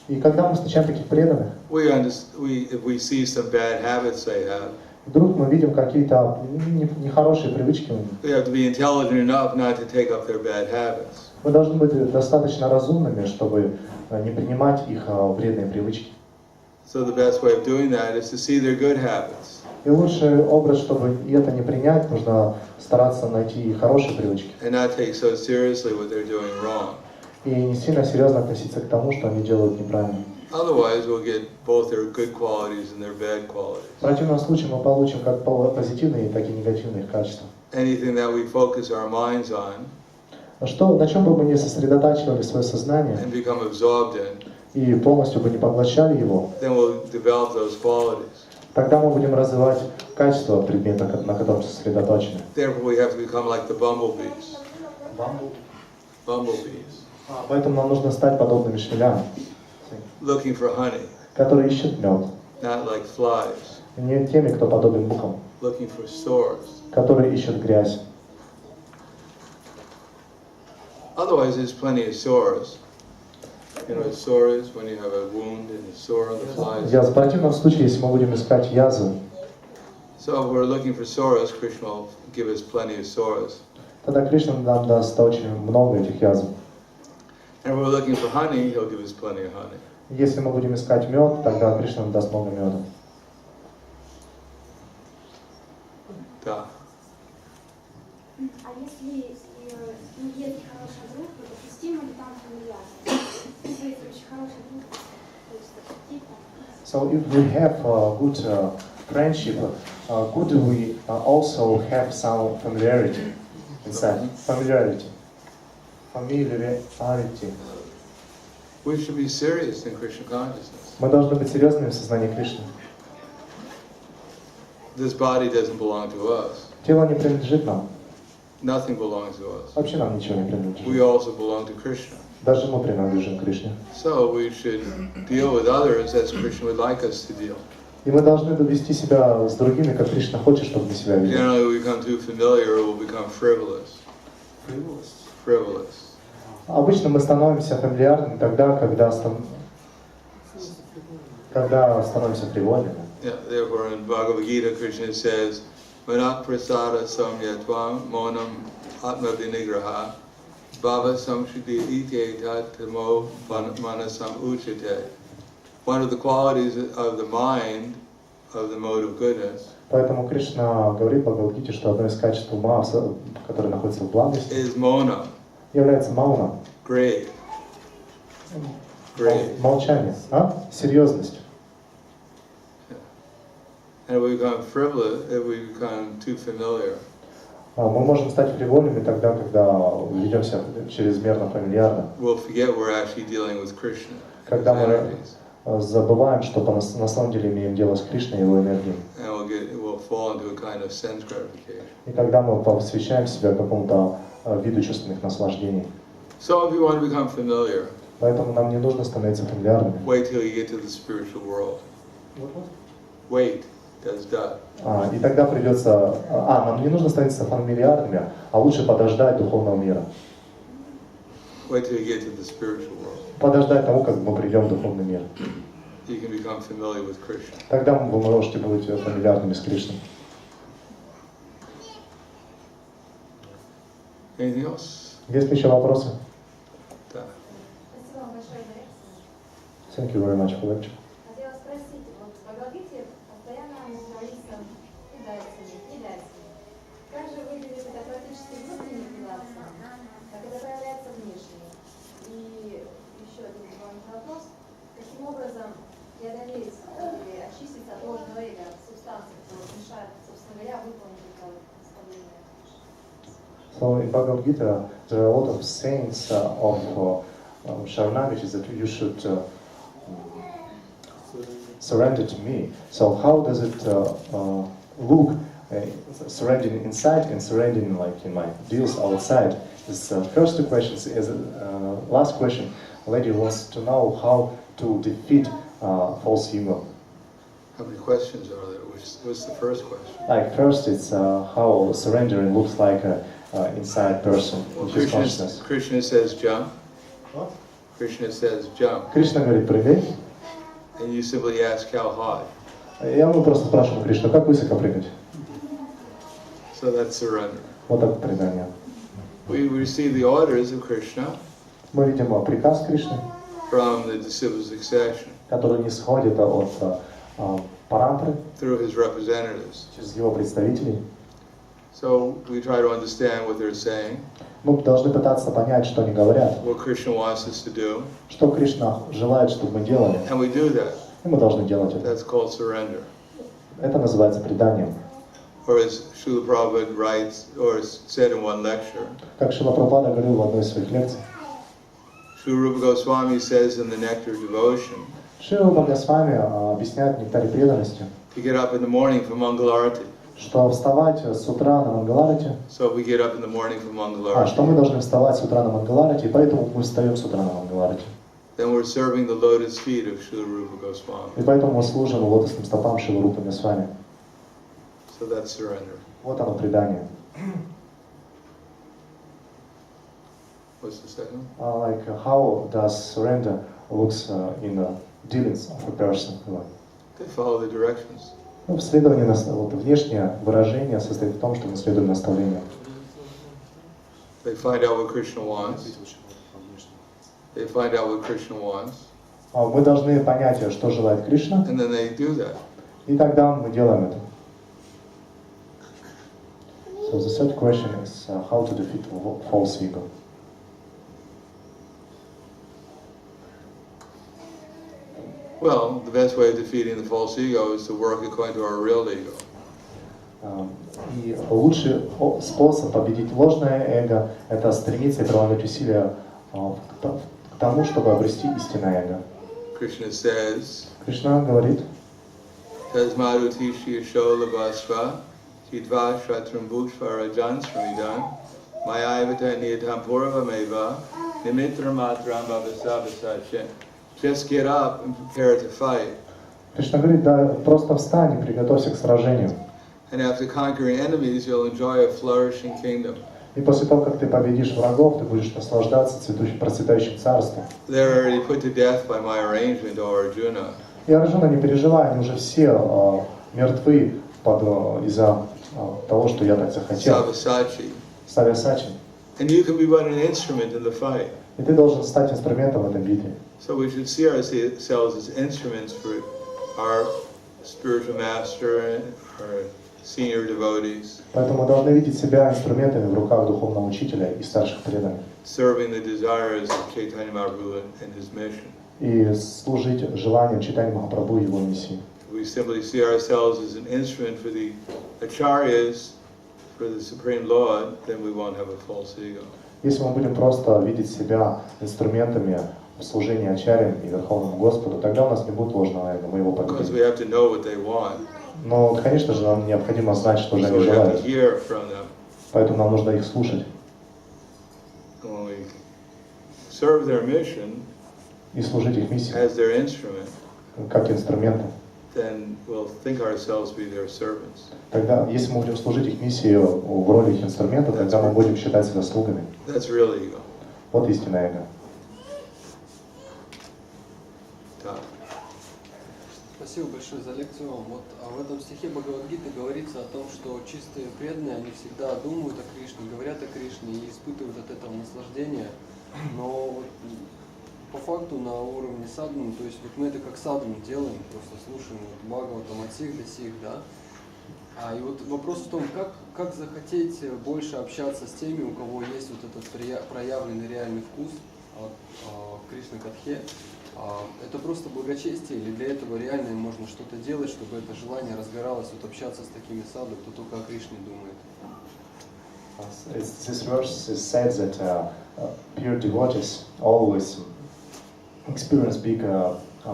И когда мы встречаем таких преданных, if we see some bad habits they have, вдруг мы видим какие-то нехорошие привычки у них. we have to be intelligent enough not to take up their bad habits. Мы должны быть достаточно разумными, чтобы не принимать их вредные привычки. So the best way of doing that is to see their good habits. И лучший образ, чтобы это не принять, нужно стараться найти хорошие привычки. And not take so seriously what they're doing wrong. И не сильно серьезно относиться к тому, что они делают неправильно. Otherwise, we'll get both their good qualities and their bad qualities. В противном случае мы получим как позитивные, так и негативные качества. Anything that we focus our minds on На чем бы мы ни сосредотачивали свое сознание and become absorbed in, и полностью бы не поглощали его, then we'll develop those qualities. тогда мы будем развивать качество предмета, на котором сосредоточены. Therefore, we have to become like the bumblebees. Bumblebees. Поэтому нам нужно стать подобными шмелям, Looking for honey, которые ищут мед. not like flies. Не теми, кто подобен мухам, Looking for sores. которые ищут грязь. Otherwise, there's plenty of sores. You know what sore is when you have a wound and a sore on the flies. В противном случае, если мы будем искать язвы, So if we're looking for sores, Krishna will give us plenty of sores. тогда Кришна нам даст очень много этих язв. And if we're looking for honey, he'll give us plenty of honey. Если мы будем искать мед, тогда Кришна нам даст много меда. Да. А если есть хорошая дружба, допустимо ли там фамильярность? Если есть очень хорошая дружба, то есть типа. So if we have a good friendship, could we also have some familiarity inside? Familiarity. We should be serious in Krishna consciousness. Мы должны быть серьезными в сознании Кришны. This body doesn't belong to us. Тело не принадлежит нам. Nothing belongs to us. Вообще нам ничего не We принадлежит. also belong to Krishna. Даже мы принадлежим Кришне. So we should deal with others as Krishna would like us to deal. И мы должны довести себя с другими, как Кришна хочет, чтобы мы себя вели. Generally, we become too familiar, we'll become frivolous. Frivolous. Обычно мы становимся фамильярными тогда, когда становимся фривольными. Yeah, therefore in Bhagavad Gita, Krishna says, Manak prasada samyatvam monam atma vinigraha bhava samshuddhi ite tatamo manasam uchite. One of the qualities of the mind, of the mode of goodness, Поэтому Кришна говорит в Бхагавад-гите, что одно из качеств ума, которое находится в благости, is mona, является мауна, grave. Grave. молчание, серьезность. And if we become frivolous, if we become too familiar, Мы можем стать фривольными тогда, когда ведемся чрезмерно фамильярно, we'll forget we're actually dealing with Krishna. когда мы energies. забываем, что на самом деле имеем дело с Кришной и его энергией. And we'll fall into a kind of sense gratification. И когда мы посвящаем себя какому-то виду чувственных наслаждений. So if you want to become familiar, Поэтому нам не нужно становиться фамильярными. wait till you get to the spiritual world. Wait, that's done. И тогда придется... нам не нужно становиться фамильярными, а лучше подождать духовного мира. Wait till you get to the spiritual world. Подождать того, как мы придем в духовный мир. You can become familiar with Krishna. Тогда вы можете быть фамильярными с Кришной. Anything else? Есть еще вопросы? Да. Спасибо вам большое за лекцию. Thank you very much for lecture. Хотела спросить, вот в Бхагавад-гите постоянно говорится предательство. Как же выглядит это практически внутренний предательство, как это проявляется внешне? И еще один дополнительный вопрос. Каким образом преодолеть или очиститься от ложного эго, субстанции, которые мешают, собственно говоря, выполнить это наставление? So in Bhagavad Gita, there are a lot of sayings of Sharanagati that you should surrender to me. So how does it look, surrendering inside and surrendering like in my deals outside? This first two questions. Is last question, a lady wants to know how to defeat false ego. How many questions are there? What's the first question? Like first, it's how surrendering looks like inside person, Well, which is consciousness. Krishna says jump. What? Krishna says jump. Кришна говорит прыгай. And you simply ask how high. Я просто спрашиваю Кришну, как высоко прыгать? So that's surrender. Вот это предание. We receive the orders of Krishna Мы видим приказ Кришны, from the disciple succession который не сходит от парампры, through his representatives. через его представителей. So we try to understand what they're saying, Мы должны пытаться понять, что они говорят, what Krishna wants us to do, что Кришна желает, чтобы мы делали. and we do that. И мы должны делать это. That's called surrender. Это называется преданием. Or as Srila Prabhupada writes, or said in one lecture, Как Шрила Прабхупада говорил в одной из своих лекций, Srila Rupa Goswami says in the Nectar of Devotion, Шрила Бхагавасвами объясняет в нектаре преданности, to get up in the morning for Mangalarati. что вставать с утра на Мангаларате, So we get up in the morning for Mangalarati. что мы должны вставать с утра на Мангаларате, и поэтому мы встаем с утра на Мангаларате. Then we're serving the lotus feet of Srila Rupa Goswami. И поэтому мы служим лотосным стопам Шрилы Рупы Госвами. So that's surrender. Вот оно предание. What's the second? Like how does surrender looks in the dealings of a person? They follow the directions. Следование, внешнее выражение состоит в том, что мы следуем наставлению. They find out what Krishna wants. They find out what Krishna wants. Мы должны понять, что желает Кришна, And then they do that. и тогда мы делаем это. So the third question is how to defeat false ego. Well, the best way of defeating the false ego is to work according to our real ego. И лучший способ победить ложное эго – это стремиться и прилагать усилия к тому, чтобы обрести истинное эго. Krishna says, Кришна говорит, Tasmadu tishi shola vasva, chidva shatram bhushvara jansramidan, mayayavata niyatam purvameva, nimitra matram bhavasavasachin. Just get up and prepare to fight. Кришна говорит, да, просто встань и приготовься к сражению. And after conquering enemies, you'll enjoy a flourishing kingdom. И после того, как ты победишь врагов, ты будешь наслаждаться процветающим царством. They're already put to death by my arrangement, O Arjuna. И Арджуна, не переживай, они уже все мертвы из-за того, что я так захотел. Savasachi. Савьясачи. And you can be but an instrument in the fight. И ты должен стать инструментом в этой битве. So we should see ourselves as instruments for our spiritual master, our senior devotees. Поэтому мы должны видеть себя инструментами в руках духовного учителя и старших преданных. Serving the desires of Chaitanya Mahaprabhu and his mission. И служить желаниям Чайтаньи Махапрабху и его миссии. If we simply see ourselves as an instrument for the acharyas, for the Supreme Lord, then we won't have a false ego. Если мы будем просто видеть себя инструментами в служении ачарьям и Верховному Господу, тогда у нас не будет ложного эго, мы его Because we победим. have to know what they want. Но, конечно же, нам необходимо знать, что же So они we have to желают. hear from them. Поэтому нам нужно их слушать And when we serve their mission и служить их миссии, as their instrument, как инструменты. then we'll think ourselves be their servants. Тогда, если мы будем служить их миссии в роли их инструмента, тогда мы будем считать себя слугами. That's real ego. Вот истинное эго. Tough. Спасибо большое за лекцию. Вот в этом стихе Бхагавад-гиты говорится о том, что чистые преданные, они всегда думают о Кришне, говорят о Кришне и испытывают от этого наслаждение. Но вот по факту на уровне садханы, то есть вот мы это как садхану делаем, просто слушаем вот Бхагаватам от сих до сих, да. И вот вопрос в том, как захотеть больше общаться с теми, у кого есть вот этот проявленный реальный вкус к Кришна-катхе. Это просто благочестие или для этого реально можно что-то делать, чтобы это желание разгоралось, вот общаться с такими саду, кто только о Кришне думает? This verse says that pure devotees always experience big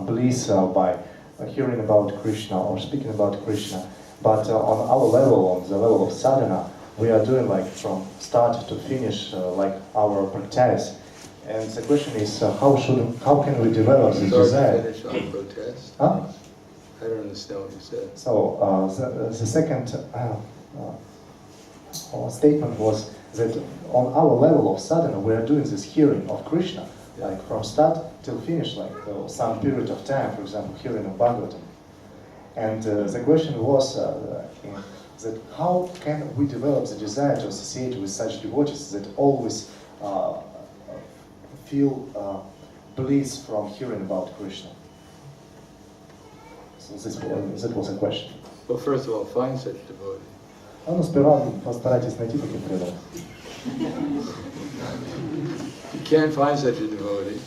bliss by hearing about Krishna or speaking about Krishna. But on our level, on the level of sadhana, we are doing like from start to finish, like our practice. And the question is, how can we develop this desire? Finish on protest. Huh? I don't understand what you said. So the second statement was that on our level of sadhana, we are doing this hearing of Krishna, like from start till finish, like some period of time, for example, hearing of Bhagavatam. And the question was that how can we develop the desire to associate with such devotees that always feel bliss from hearing about Krishna? So that was a question. Well, first of all, find such devotee. Ну, сперва постарайтесь найти таких преданных. You can't find such a devotee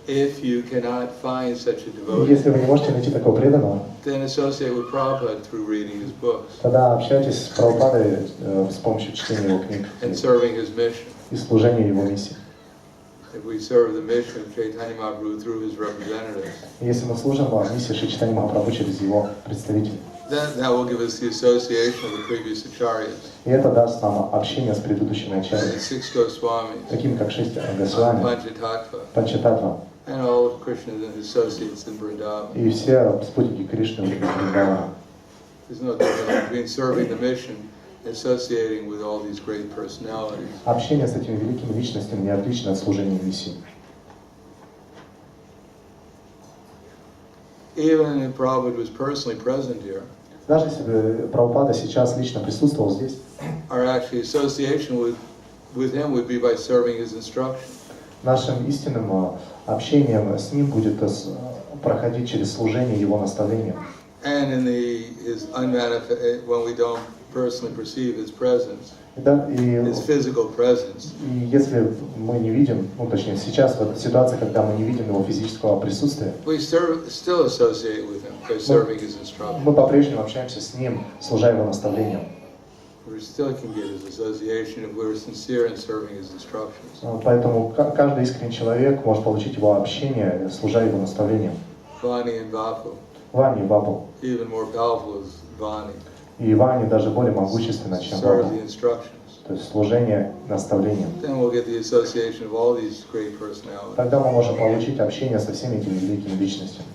if you cannot find such a devotee. Если вы не можете найти такого преданного, Then associate with Prabhupada through reading his books тогда общайтесь с Прабхупадой с помощью чтения его книг and serving his mission. и служения его миссии. If we serve the mission of Chaitanya Mahaprabhu through his representatives, Если мы служим миссии Шри Чайтаньи Махапрабху через его представителей, then that will give us the association of the previous acharyas, и это даст нам общение с предыдущими the ачарьями, six Goswamis, такими как Шесть Госвами, Panchatattva, Панчататтва and all of Krishna's associates in Vrindavan. и все спутники Кришны в Вриндаване. There's no difference between serving the mission and associating with all these great personalities. Общение с этими великими личностями не отлично от служения миссии. Even if Prabhupada was personally present here, Даже если бы Прабхупада сейчас лично присутствовал здесь, our actually association with him would be by serving his instruction. нашим истинным общением с ним будет проходить через служение его наставлениям. And in his unmanifest, when we don't personally perceive his presence, his physical presence. И если мы не видим, ну точнее сейчас в этой ситуации, когда мы не видим его физического присутствия, We still associate with him by serving his instruction. мы по-прежнему общаемся с ним, служа его наставлениям. We still can get his association if we're sincere in serving his instructions. Поэтому каждый искренний человек может получить его общение, служа его наставлениям. Vani and Vapu, Вани и Вапу. even more powerful is Vani. И Вани даже более могущественно, чем Serve Вапу. the instructions. То есть служение наставлениям. Then we'll get the association of all these great personalities. Тогда мы можем получить общение со всеми этими великими личностями.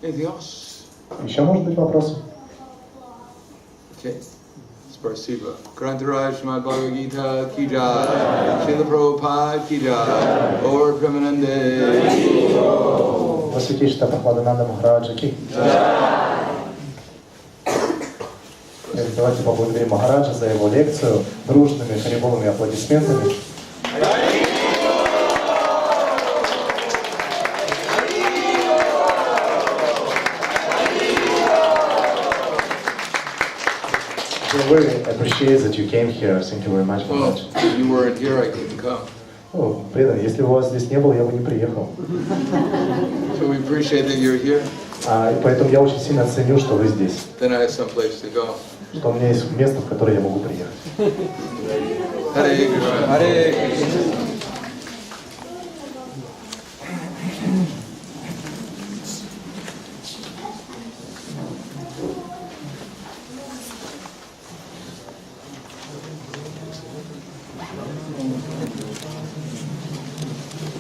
Anything else? Еще может быть вопросы? Okay. Spasiba. Grantaraj Srimad Bhagavad Gita ki jai. Srila Prabhupada ki jai. Gaur Premanande. Святейшего Прахладананда Махараджа ки. Давайте поблагодарим Махараджа за его лекцию дружными хариболами аплодисментами. We really appreciate that you came here. Thank you very much, Maharaj. Well, if you weren't here, I couldn't come. Ну, преданный, если бы вас здесь не было, я бы не приехал. So we appreciate that you're here. И поэтому я очень сильно ценю, что вы здесь. Then I have some place to go. Что у меня есть место, в которое я могу приехать. Hare Krishna. Hare Krishna.